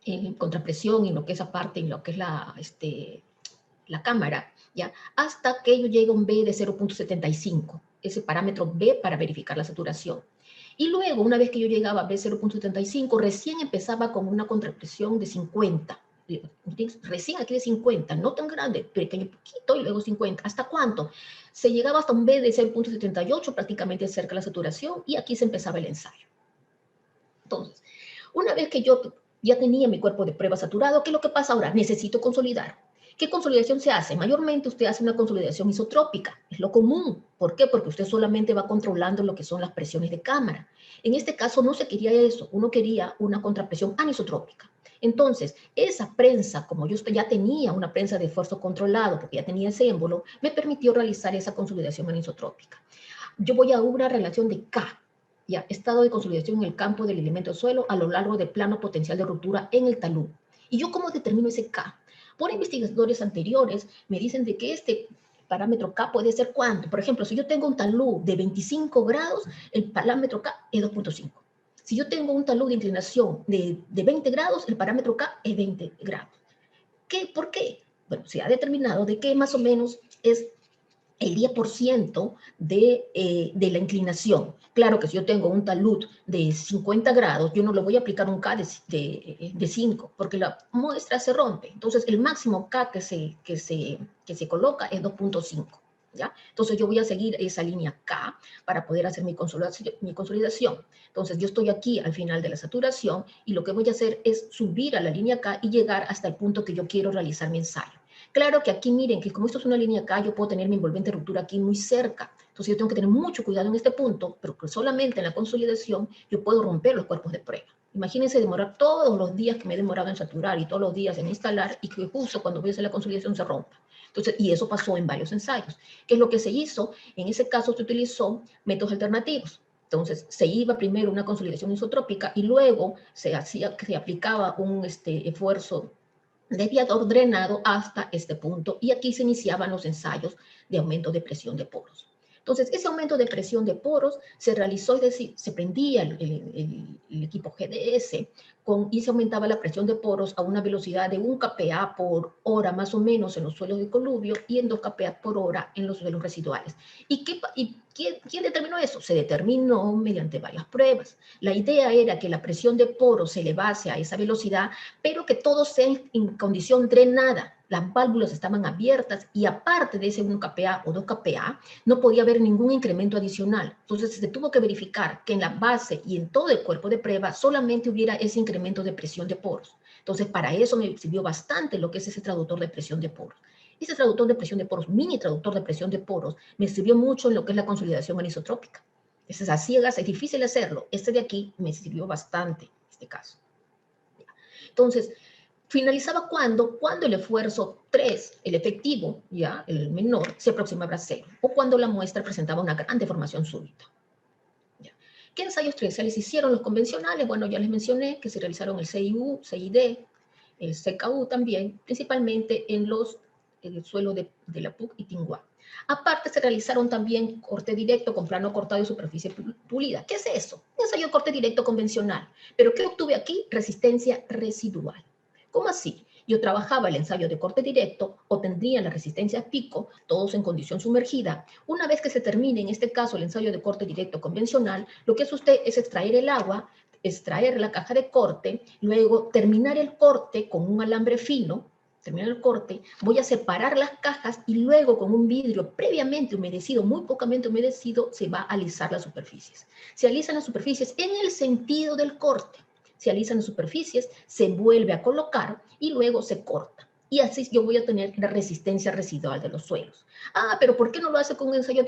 en contrapresión, en lo que es aparte, en lo que es la cámara, ¿ya? Hasta que yo llegue a un B de 0.75, ese parámetro B para verificar la saturación. Y luego, una vez que yo llegaba a B 0.75, recién empezaba con una contrapresión de 50. Recién aquí de 50, no tan grande, pequeño poquito, y luego 50. ¿Hasta cuánto? Se llegaba hasta un B de 0.78, prácticamente cerca de la saturación, y aquí se empezaba el ensayo. Entonces, una vez que yo ya tenía mi cuerpo de prueba saturado, ¿qué es lo que pasa ahora? Necesito consolidar. ¿Qué consolidación se hace? Mayormente usted hace una consolidación isotrópica, es lo común. ¿Por qué? Porque usted solamente va controlando lo que son las presiones de cámara. En este caso no se quería eso, uno quería una contrapresión anisotrópica. Entonces, esa prensa, como yo ya tenía una prensa de esfuerzo controlado, porque ya tenía ese émbolo, me permitió realizar esa consolidación anisotrópica. Yo voy a una relación de K, ya, estado de consolidación en el campo del elemento suelo a lo largo del plano potencial de ruptura en el talud. ¿Y yo cómo determino ese K? Por investigadores anteriores me dicen de que este parámetro K puede ser ¿cuánto? Por ejemplo, si yo tengo un talud de 25 grados, el parámetro K es 2.5. Si yo tengo un talud de inclinación de 20 grados, el parámetro K es 20 grados. ¿Por qué? Bueno, se ha determinado de que más o menos es el 10% de la inclinación. Claro que si yo tengo un talud de 50 grados, yo no le voy a aplicar un K de 5, porque la muestra se rompe. Entonces, el máximo K que se coloca es 2.5. ¿Ya? Entonces, yo voy a seguir esa línea K para poder hacer mi consolidación. Entonces, yo estoy aquí al final de la saturación y lo que voy a hacer es subir a la línea K y llegar hasta el punto que yo quiero realizar mi ensayo. Claro que aquí miren que como esto es una línea K, yo puedo tener mi envolvente de ruptura aquí muy cerca. Entonces yo tengo que tener mucho cuidado en este punto, pero que solamente en la consolidación yo puedo romper los cuerpos de prueba. Imagínense demorar todos los días que me demoraba en saturar y todos los días en instalar y que justo cuando voy a hacer la consolidación se rompa. Entonces, y eso pasó en varios ensayos. ¿Qué es lo que se hizo? En ese caso se utilizó métodos alternativos. Entonces, se iba primero una consolidación isotrópica y luego se aplicaba un esfuerzo desviador drenado hasta este punto, y aquí se iniciaban los ensayos de aumento de presión de poros. Entonces, ese aumento de presión de poros se realizó, es decir, se prendía el equipo GDS y se aumentaba la presión de poros a una velocidad de 1 kPa por hora más o menos en los suelos de coluvio y en 2 kPa por hora en los suelos residuales. ¿Y quién determinó eso? Se determinó mediante varias pruebas. La idea era que la presión de poros se elevase a esa velocidad, pero que todo sea en condición drenada. Las válvulas estaban abiertas y aparte de ese 1 kPa o 2 kPa, no podía haber ningún incremento adicional. Entonces se tuvo que verificar que en la base y en todo el cuerpo de prueba solamente hubiera ese incremento de presión de poros. Entonces para eso me sirvió bastante lo que es ese traductor de presión de poros. Ese traductor de presión de poros, mini traductor de presión de poros, me sirvió mucho en lo que es la consolidación anisotrópica. Entonces a ciegas es difícil hacerlo. Este de aquí me sirvió bastante en este caso. Entonces, finalizaba cuando el esfuerzo 3, el efectivo, ya, el menor, se aproximaba a 0, o cuando la muestra presentaba una gran deformación súbita. ¿Ya? ¿Qué ensayos triaxiales hicieron los convencionales? Bueno, ya les mencioné que se realizaron el CIU, CID, el CKU también, principalmente en el suelo de la PUC y Tinguá. Aparte, se realizaron también corte directo con plano cortado y superficie pulida. ¿Qué es eso? Un ensayo de corte directo convencional. ¿Pero qué obtuve aquí? Resistencia residual. ¿Cómo así? Yo trabajaba el ensayo de corte directo, obtendría la resistencia pico, todos en condición sumergida. Una vez que se termine, en este caso, el ensayo de corte directo convencional, lo que hace usted es extraer el agua, extraer la caja de corte, luego terminar el corte con un alambre fino, terminar el corte, voy a separar las cajas y luego con un vidrio previamente humedecido, muy pocamente humedecido, se va a alisar las superficies. Se alisan las superficies en el sentido del corte. Se alisan las superficies, se vuelve a colocar y luego se corta. Y así yo voy a tener la resistencia residual de los suelos. Ah, pero ¿por qué no lo hace con un ensayo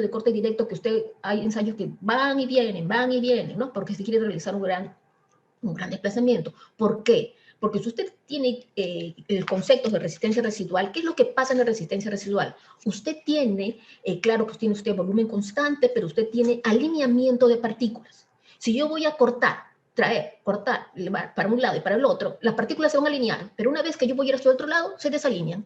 de corte directo, que hay ensayos que van y vienen, ¿no? Porque se quiere realizar un gran desplazamiento. ¿Por qué? Porque si usted tiene el concepto de resistencia residual, ¿qué es lo que pasa en la resistencia residual? Usted tiene, claro que tiene usted volumen constante, pero usted tiene alineamiento de partículas. Si yo voy a cortar para un lado y para el otro, las partículas se van a alinear, pero una vez que yo voy a ir hacia el otro lado, se desalinean.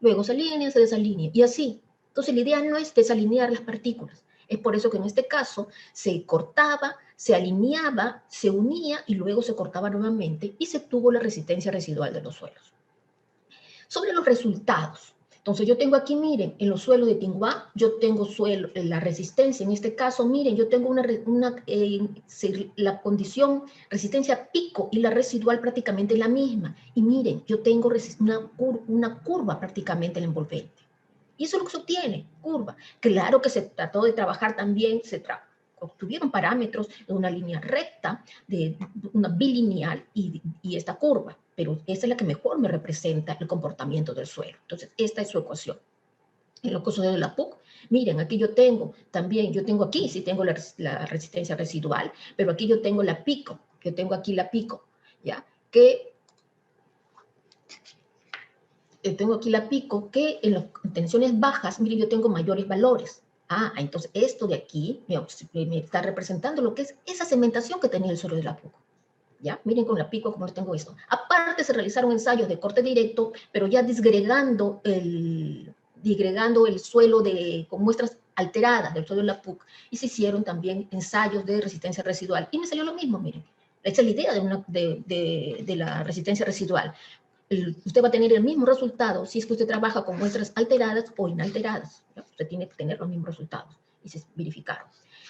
Luego se alinean, se desalinean, y así. Entonces la idea no es desalinear las partículas. Es por eso que en este caso se cortaba, se alineaba, se unía y luego se cortaba nuevamente y se tuvo la resistencia residual de los suelos. Sobre los resultados. Entonces yo tengo aquí, miren, en los suelos de Tinguá, yo tengo la resistencia, en este caso, miren, yo tengo la condición resistencia pico y la residual prácticamente la misma. Y miren, yo tengo una curva prácticamente en el envolvente. Y eso es lo que se obtiene, curva. Claro que se trató de trabajar también, obtuvieron parámetros de una línea recta, de una bilineal y esta curva, pero esta es la que mejor me representa el comportamiento del suelo. Entonces, esta es su ecuación. En los casos de la PUC, miren, aquí yo tengo aquí, sí tengo la resistencia residual, pero aquí yo tengo la pico, ¿ya? Tengo aquí la pico, que en las tensiones bajas, miren, yo tengo mayores valores. Ah, entonces esto de aquí me está representando lo que es esa cementación que tenía el suelo de la PUC. ¿Ya? Miren con la pico cómo tengo esto. Aparte se realizaron ensayos de corte directo, pero ya disgregando el suelo con muestras alteradas del suelo de la PUC, y se hicieron también ensayos de resistencia residual. Y me salió lo mismo, miren. Esa es la idea de la resistencia residual. Usted va a tener el mismo resultado si es que usted trabaja con muestras alteradas o inalteradas. ¿Ya? Usted tiene que tener los mismos resultados, y se verificaron.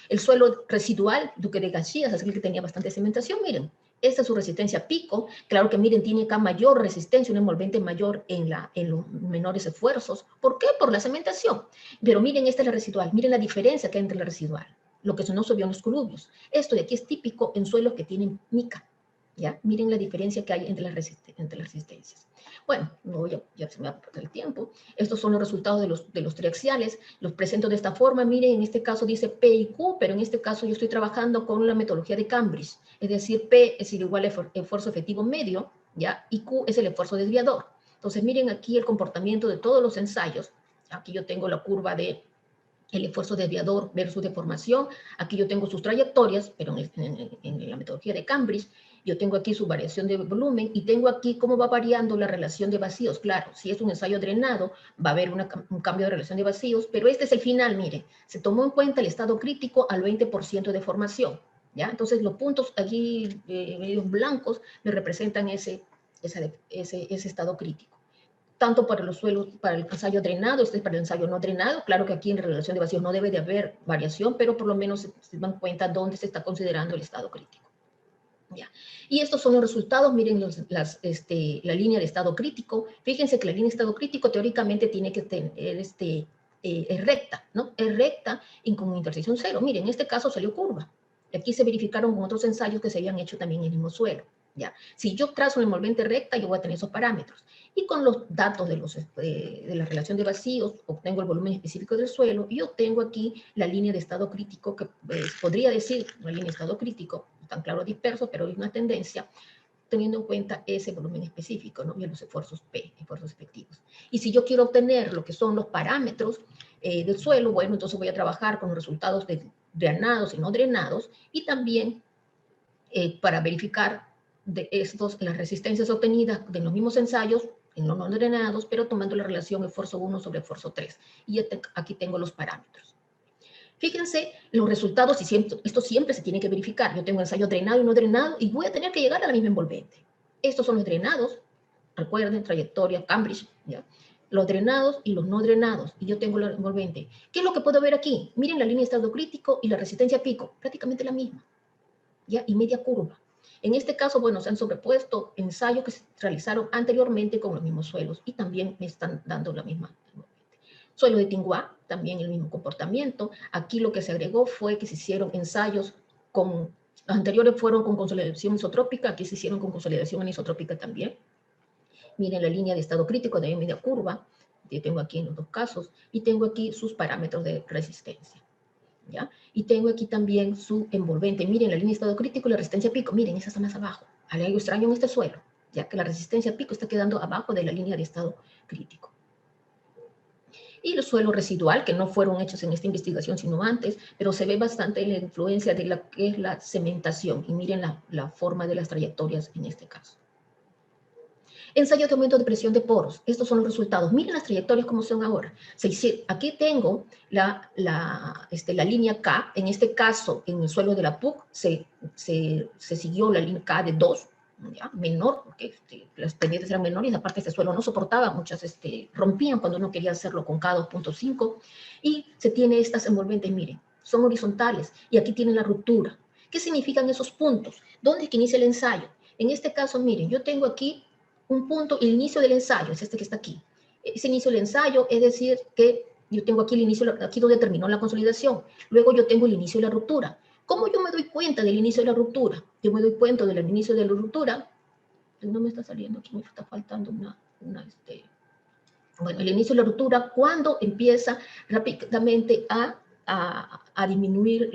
El suelo residual, Duque de Caxias, es el que tenía bastante cementación, miren. Esta es su resistencia pico. Claro que miren, tiene acá mayor resistencia, un envolvente mayor en los menores esfuerzos. ¿Por qué? Por la cementación. Pero miren, esta es la residual. Miren la diferencia que hay entre la residual, lo que no se vio en los colubios. Esto de aquí es típico en suelos que tienen mica. ¿Ya? Miren la diferencia que hay entre las resistencias. Bueno, ya se me va a pasar el tiempo. Estos son los resultados de los triaxiales. Los presento de esta forma. Miren, en este caso dice P y Q, pero en este caso yo estoy trabajando con la metodología de Cambridge. Es decir, P es igual a esfuerzo efectivo medio, ¿ya? Y Q es el esfuerzo desviador. Entonces, miren aquí el comportamiento de todos los ensayos. Aquí yo tengo la curva de el esfuerzo desviador versus deformación. Aquí yo tengo sus trayectorias, pero en la metodología de Cambridge, yo tengo aquí su variación de volumen y tengo aquí cómo va variando la relación de vacíos. Claro, si es un ensayo drenado, va a haber un cambio de relación de vacíos, pero este es el final, mire, se tomó en cuenta el estado crítico al 20% de deformación, ¿ya? Entonces los puntos allí medios blancos me representan ese estado crítico. Tanto para los suelos, para el ensayo drenado, este es para el ensayo no drenado. Claro que aquí en relación de vacíos no debe de haber variación, pero por lo menos se dan cuenta dónde se está considerando el estado crítico. Ya. Y estos son los resultados, miren la línea de estado crítico. Fíjense que la línea de estado crítico teóricamente tiene que tener, es recta, ¿no? Es recta y con intersección cero. Miren, en este caso salió curva. Y aquí se verificaron con otros ensayos que se habían hecho también en el mismo suelo. ¿Ya? Si yo trazo una envolvente recta, yo voy a tener esos parámetros. Y con los datos de la relación de vacíos, obtengo el volumen específico del suelo y obtengo aquí la línea de estado crítico, que podría decir una línea de estado crítico, no tan claro disperso, pero hay una tendencia, teniendo en cuenta ese volumen específico, ¿no? Y los esfuerzos P, esfuerzos efectivos. Y si yo quiero obtener lo que son los parámetros del suelo, bueno, entonces voy a trabajar con los resultados de drenados y no drenados, y también para verificar las resistencias obtenidas de los mismos ensayos en los no drenados, pero tomando la relación esfuerzo 1 sobre esfuerzo 3. Y aquí tengo los parámetros. Fíjense los resultados, y esto siempre se tiene que verificar. Yo tengo ensayo drenado y no drenado, y voy a tener que llegar a la misma envolvente. Estos son los drenados, recuerden, trayectoria, Cambridge, ¿ya? Los drenados y los no drenados, y yo tengo la envolvente. ¿Qué es lo que puedo ver aquí? Miren la línea de estado crítico y la resistencia pico, prácticamente la misma, ¿ya? Y media curva. En este caso, bueno, se han sobrepuesto ensayos que se realizaron anteriormente con los mismos suelos y también me están dando la misma. Suelo de Tinguá, también el mismo comportamiento. Aquí lo que se agregó fue que se hicieron ensayos con, los anteriores fueron con consolidación isotrópica, aquí se hicieron con consolidación anisotrópica también. Miren la línea de estado crítico de media curva, que tengo aquí en los dos casos, y tengo aquí sus parámetros de resistencia. ¿Ya? Y tengo aquí también su envolvente. Miren la línea de estado crítico y la resistencia pico. Miren, esa está más abajo. Hay algo extraño en este suelo, ya que la resistencia pico está quedando abajo de la línea de estado crítico. Y el suelo residual, que no fueron hechos en esta investigación, sino antes, pero se ve bastante la influencia de la que es la cementación. Y miren la forma de las trayectorias en este caso. Ensayo de aumento de presión de poros. Estos son los resultados. Miren las trayectorias como son ahora. Aquí tengo la línea K. En este caso, en el suelo de la PUC, se siguió la línea K de 2, ¿ya? Menor, porque las pendientes eran menores, aparte este suelo no soportaba, muchas rompían cuando uno quería hacerlo con K2.5, y se tiene estas envolventes, miren, son horizontales, y aquí tienen la ruptura. ¿Qué significan esos puntos? ¿Dónde es que inicia el ensayo? En este caso, miren, yo tengo aquí un punto, el inicio del ensayo, es este que está aquí. Ese inicio del ensayo, es decir, que yo tengo aquí el inicio, aquí donde terminó la consolidación. Luego yo tengo el inicio de la ruptura. ¿Cómo yo me doy cuenta del inicio de la ruptura? Yo me doy cuenta del inicio de la ruptura. No me está saliendo, aquí me está faltando bueno, el inicio de la ruptura, cuando empieza rápidamente a disminuir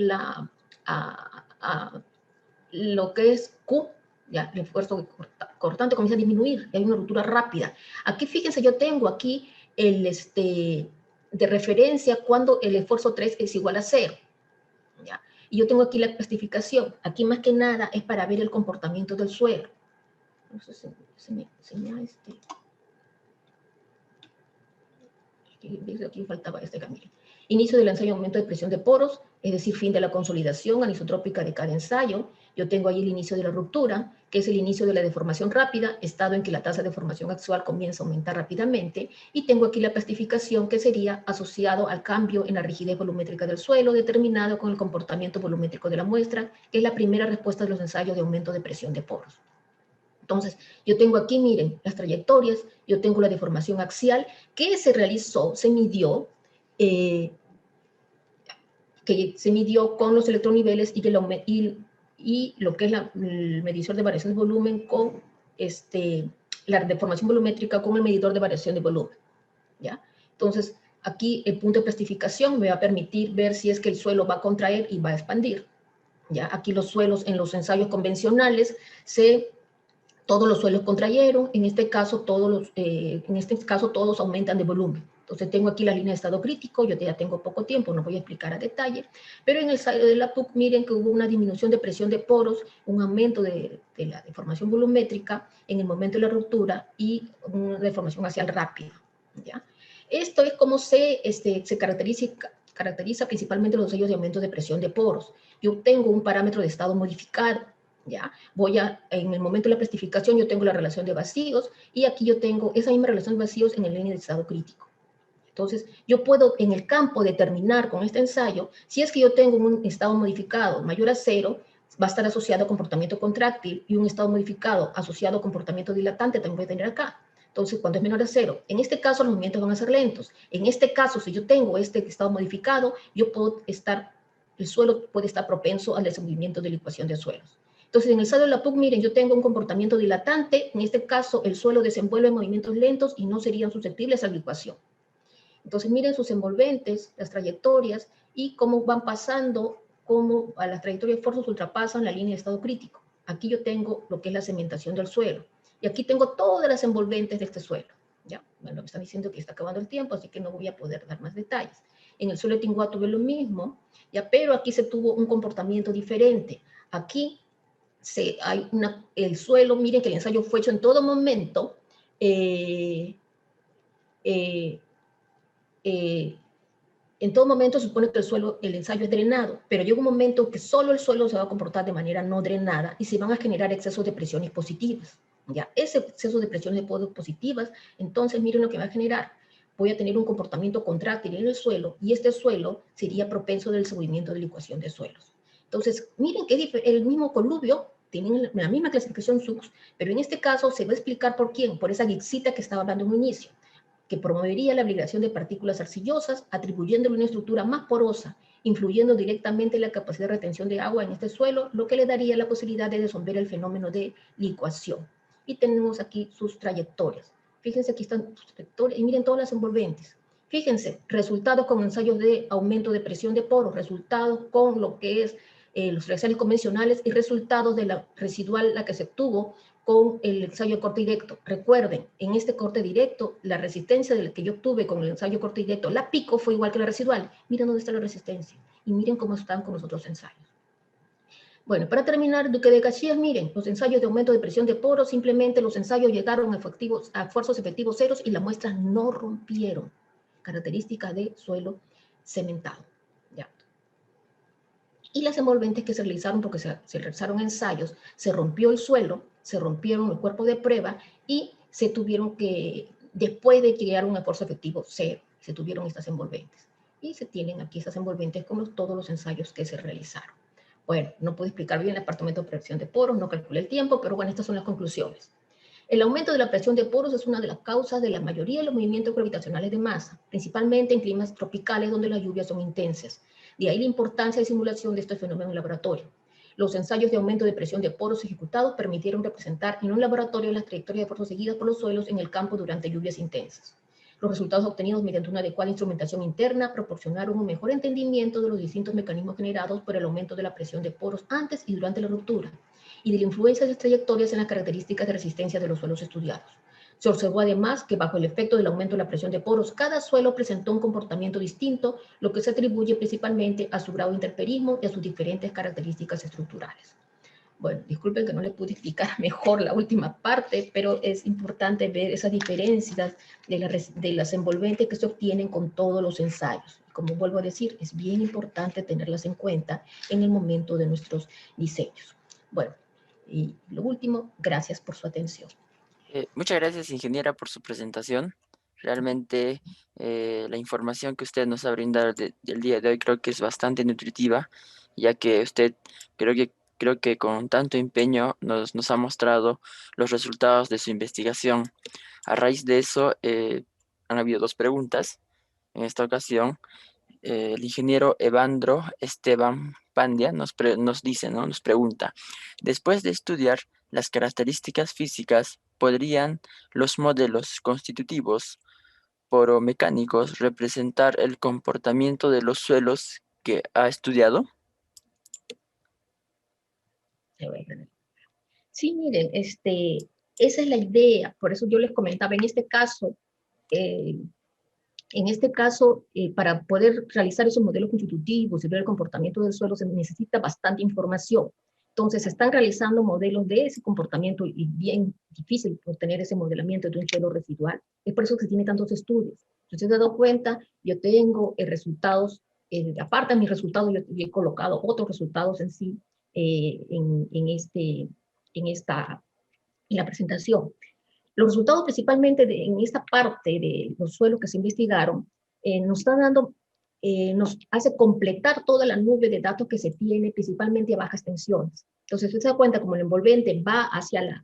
lo que es Q, ya, el esfuerzo cortante comienza a disminuir, hay una ruptura rápida. Aquí fíjense, yo tengo aquí de referencia cuando el esfuerzo 3 es igual a 0. ¿Ya? Y yo tengo aquí la clasificación. Aquí más que nada es para ver el comportamiento del suelo. No sé si aquí faltaba camino. Inicio del ensayo de aumento de presión de poros, es decir, fin de la consolidación anisotrópica de cada ensayo. Yo tengo ahí el inicio de la ruptura, que es el inicio de la deformación rápida, estado en que la tasa de deformación axial comienza a aumentar rápidamente, y tengo aquí la plastificación, que sería asociado al cambio en la rigidez volumétrica del suelo, determinado con el comportamiento volumétrico de la muestra, que es la primera respuesta de los ensayos de aumento de presión de poros. Entonces, yo tengo aquí, miren, las trayectorias, yo tengo la deformación axial que se realizó, se midió con los electroniveles y lo que es el medidor de variación de volumen con la deformación volumétrica con el medidor de variación de volumen, ¿ya? Entonces, aquí el punto de plastificación me va a permitir ver si es que el suelo va a contraer y va a expandir, ¿ya? Aquí los suelos en los ensayos convencionales se todos los suelos contrayeron, en este caso todos aumentan de volumen. Entonces tengo aquí la línea de estado crítico, yo ya tengo poco tiempo, no voy a explicar a detalle, pero en el ensayo de la PUC miren que hubo una disminución de presión de poros, un aumento de la deformación volumétrica en el momento de la ruptura y una deformación axial rápida. ¿Ya? Esto es como se caracteriza principalmente los ensayos de aumento de presión de poros. Yo tengo un parámetro de estado modificado, ¿ya? En el momento de la plastificación yo tengo la relación de vacíos y aquí yo tengo esa misma relación de vacíos en el línea de estado crítico. Entonces, yo puedo en el campo determinar con este ensayo, si es que yo tengo un estado modificado mayor a 0, va a estar asociado a comportamiento contráctil y un estado modificado asociado a comportamiento dilatante también voy a tener acá. Entonces, cuando es menor a 0, en este caso los movimientos van a ser lentos. En este caso, si yo tengo este estado modificado, el suelo puede estar propenso al desenvolvimiento de licuación de suelos. Entonces, en el ensayo de la PUC, miren, yo tengo un comportamiento dilatante. En este caso, el suelo desenvuelve movimientos lentos y no serían susceptibles a licuación. Entonces, miren sus envolventes, las trayectorias y cómo van pasando, cómo a las trayectorias de forzos ultrapasan la línea de estado crítico. Aquí yo tengo lo que es la cementación del suelo. Y aquí tengo todas las envolventes de este suelo. ¿Ya? Bueno, me están diciendo que está acabando el tiempo, así que no voy a poder dar más detalles. En el suelo de Tinguá tuve lo mismo, ¿ya? Pero aquí se tuvo un comportamiento diferente. Aquí el suelo, miren que el ensayo fue hecho en todo momento, eh, eh, en todo momento se supone que el ensayo es drenado, pero llega un momento que solo el suelo se va a comportar de manera no drenada y se van a generar excesos de presiones positivas. ¿Ya? Ese exceso de presiones positivas, entonces miren lo que va a generar. Voy a tener un comportamiento contráctil en el suelo y este suelo sería propenso del desenvolvimiento de licuación de suelos. Entonces, miren que el mismo coluvio tienen la misma clasificación SUX, pero en este caso se va a explicar por quién, por esa guixita que estaba hablando en un inicio, que promovería la liberación de partículas arcillosas, atribuyéndole una estructura más porosa, influyendo directamente en la capacidad de retención de agua en este suelo, lo que le daría la posibilidad de resolver el fenómeno de licuación. Y tenemos aquí sus trayectorias. Fíjense, aquí están sus trayectorias, y miren todas las envolventes. Fíjense, resultados con ensayos de aumento de presión de poros, resultados con lo que es los reacciones convencionales y resultados de la residual, la que se obtuvo con el ensayo corte directo. Recuerden, en este corte directo, la resistencia del que yo obtuve con el ensayo corte directo, la pico fue igual que la residual. Miren dónde está la resistencia y miren cómo están con los otros ensayos. Bueno, para terminar, Duque de Caxias, miren, los ensayos de aumento de presión de poros, simplemente los ensayos llegaron a esfuerzos efectivos ceros y las muestras no rompieron. Característica de suelo cementado. ¿Ya? Y las envolventes que se realizaron, porque se realizaron ensayos, se rompió el suelo, se rompieron el cuerpo de prueba y se tuvieron que, después de crear un esfuerzo efectivo cero, se tuvieron estas envolventes. Y se tienen aquí estas envolventes como todos los ensayos que se realizaron. Bueno, no puedo explicar bien el apartamento de presión de poros, no calculé el tiempo, pero bueno, estas son las conclusiones. El aumento de la presión de poros es una de las causas de la mayoría de los movimientos gravitacionales de masa, principalmente en climas tropicales donde las lluvias son intensas. De ahí la importancia de simulación de este fenómeno en laboratorio. Los ensayos de aumento de presión de poros ejecutados permitieron representar en un laboratorio las trayectorias de fuerzas seguidas por los suelos en el campo durante lluvias intensas. Los resultados obtenidos mediante una adecuada instrumentación interna proporcionaron un mejor entendimiento de los distintos mecanismos generados por el aumento de la presión de poros antes y durante la ruptura, y de la influencia de las trayectorias en las características de resistencia de los suelos estudiados. Se observó además que bajo el efecto del aumento de la presión de poros, cada suelo presentó un comportamiento distinto, lo que se atribuye principalmente a su grado de interperismo y a sus diferentes características estructurales. Bueno, disculpen que no le pude explicar mejor la última parte, pero es importante ver esas diferencias de las envolventes que se obtienen con todos los ensayos. Como vuelvo a decir, es bien importante tenerlas en cuenta en el momento de nuestros diseños. Bueno, y lo último, gracias por su atención. Muchas gracias, ingeniera, por su presentación. Realmente la información que usted nos ha brindado del día de hoy creo que es bastante nutritiva, ya que usted creo que con tanto empeño nos ha mostrado los resultados de su investigación. A raíz de eso, han habido dos preguntas. En esta ocasión, el ingeniero Evandro Esteban Pandia nos dice, ¿no? Nos pregunta, después de estudiar las características físicas, ¿podrían los modelos constitutivos poromecánicos representar el comportamiento de los suelos que ha estudiado? Sí, miren, esa es la idea. Por eso yo les comentaba, eh, para poder realizar esos modelos constitutivos y ver el comportamiento del suelo se necesita bastante información. Entonces, se están realizando modelos de ese comportamiento y bien difícil obtener ese modelamiento de un suelo residual. Es por eso que se tiene tantos estudios. Si usted se ha dado cuenta, yo tengo resultados, aparte de mis resultados, yo he colocado otros resultados en sí en la presentación. Los resultados principalmente en esta parte de los suelos que se investigaron nos está dando, nos hace completar toda la nube de datos que se tiene, principalmente a bajas tensiones. Entonces, usted se da cuenta como el envolvente va hacia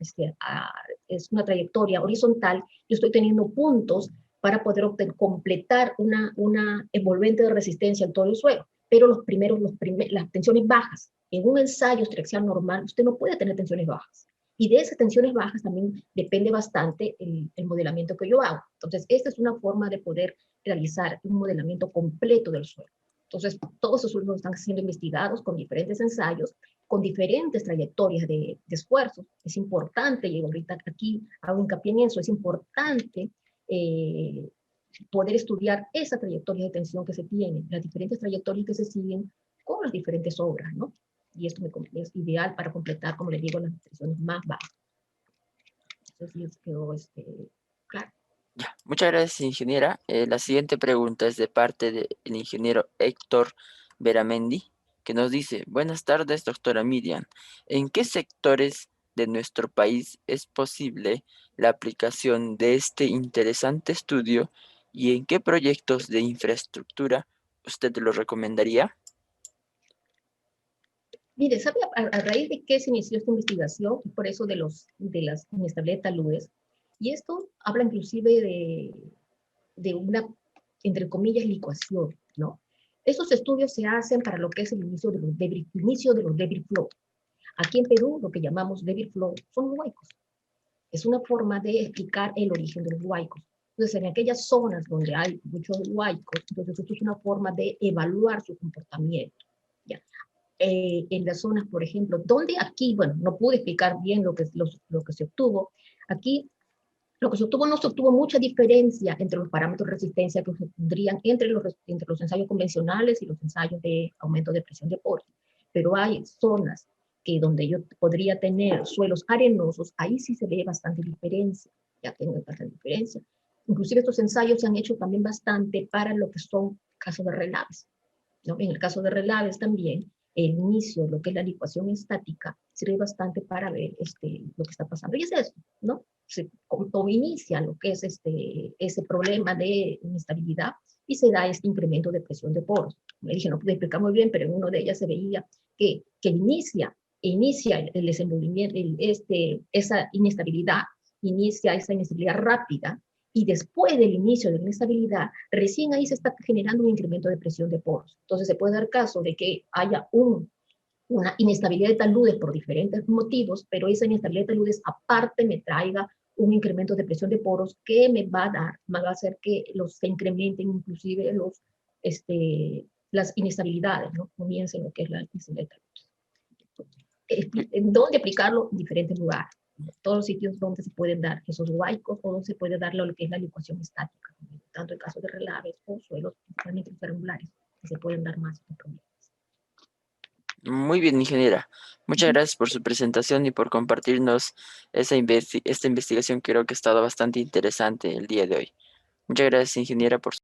es una trayectoria horizontal, yo estoy teniendo puntos para poder completar una envolvente de resistencia en todo el suelo. Pero las tensiones bajas, en un ensayo extracción normal, usted no puede tener tensiones bajas. Y de esas tensiones bajas también depende bastante el modelamiento que yo hago. Entonces, esta es una forma de poder realizar un modelamiento completo del suelo. Entonces, todos esos suelos están siendo investigados con diferentes ensayos, con diferentes trayectorias de esfuerzos. Es importante, y ahorita aquí hago hincapié en eso, es importante poder estudiar esa trayectoria de tensión que se tiene, las diferentes trayectorias que se siguen con las diferentes obras, ¿no? Y esto es ideal para completar, como les digo, las tensiones más bajas. No sé si les quedó claro. Ya, muchas gracias, ingeniera. La siguiente pregunta es de parte del ingeniero Héctor Beramendi, que nos dice: buenas tardes, doctora Miriam. ¿En qué sectores de nuestro país es posible la aplicación de este interesante estudio y en qué proyectos de infraestructura usted lo recomendaría? Mire, ¿sabe a raíz de qué se inició esta investigación? Por eso de las inestabilidad de taludes. Y esto habla inclusive de una, entre comillas, licuación, ¿no? Estos estudios se hacen para lo que es el inicio de los debris flow. Aquí en Perú, lo que llamamos debris flow son los huaicos. Es una forma de explicar el origen de los huaicos. Entonces, en aquellas zonas donde hay muchos huaicos, entonces esto es una forma de evaluar su comportamiento. ¿Ya? En las zonas, por ejemplo, donde aquí, bueno, no pude explicar bien lo que se obtuvo. Aquí, lo que se obtuvo no se obtuvo mucha diferencia entre los parámetros de resistencia que se obtendrían entre los ensayos convencionales y los ensayos de aumento de presión de poros. Pero hay zonas que donde yo podría tener suelos arenosos, ahí sí se ve bastante diferencia. Ya tengo bastante diferencia. Inclusive estos ensayos se han hecho también bastante para lo que son casos de relaves, ¿no? En el caso de relaves también, el inicio, lo que es la licuación estática, sirve bastante para ver lo que está pasando. Y es eso, ¿no? Como inicia lo que es ese problema de inestabilidad y se da este incremento de presión de poros. Me dije, no pude explicar muy bien, pero en uno de ellas se veía que inicia el desenvolvimiento, esa inestabilidad rápida, y después del inicio de la inestabilidad, recién ahí se está generando un incremento de presión de poros. Entonces se puede dar caso de que haya una inestabilidad de taludes por diferentes motivos, pero esa inestabilidad de taludes aparte me traiga un incremento de presión de poros que me va a hacer que se incrementen inclusive las inestabilidades, ¿no? Comiencen lo que es la inestabilidad de taludes. ¿En dónde aplicarlo? En diferentes lugares. Todos los sitios donde se pueden dar esos huaicos o donde se puede dar lo que es la licuación estática, tanto en casos de relaves o suelos principalmente triangulares, que se pueden dar más problemas. Muy bien, ingeniera. Muchas gracias por su presentación y por compartirnos esta investigación que creo que ha estado bastante interesante el día de hoy. Muchas gracias, ingeniera, por su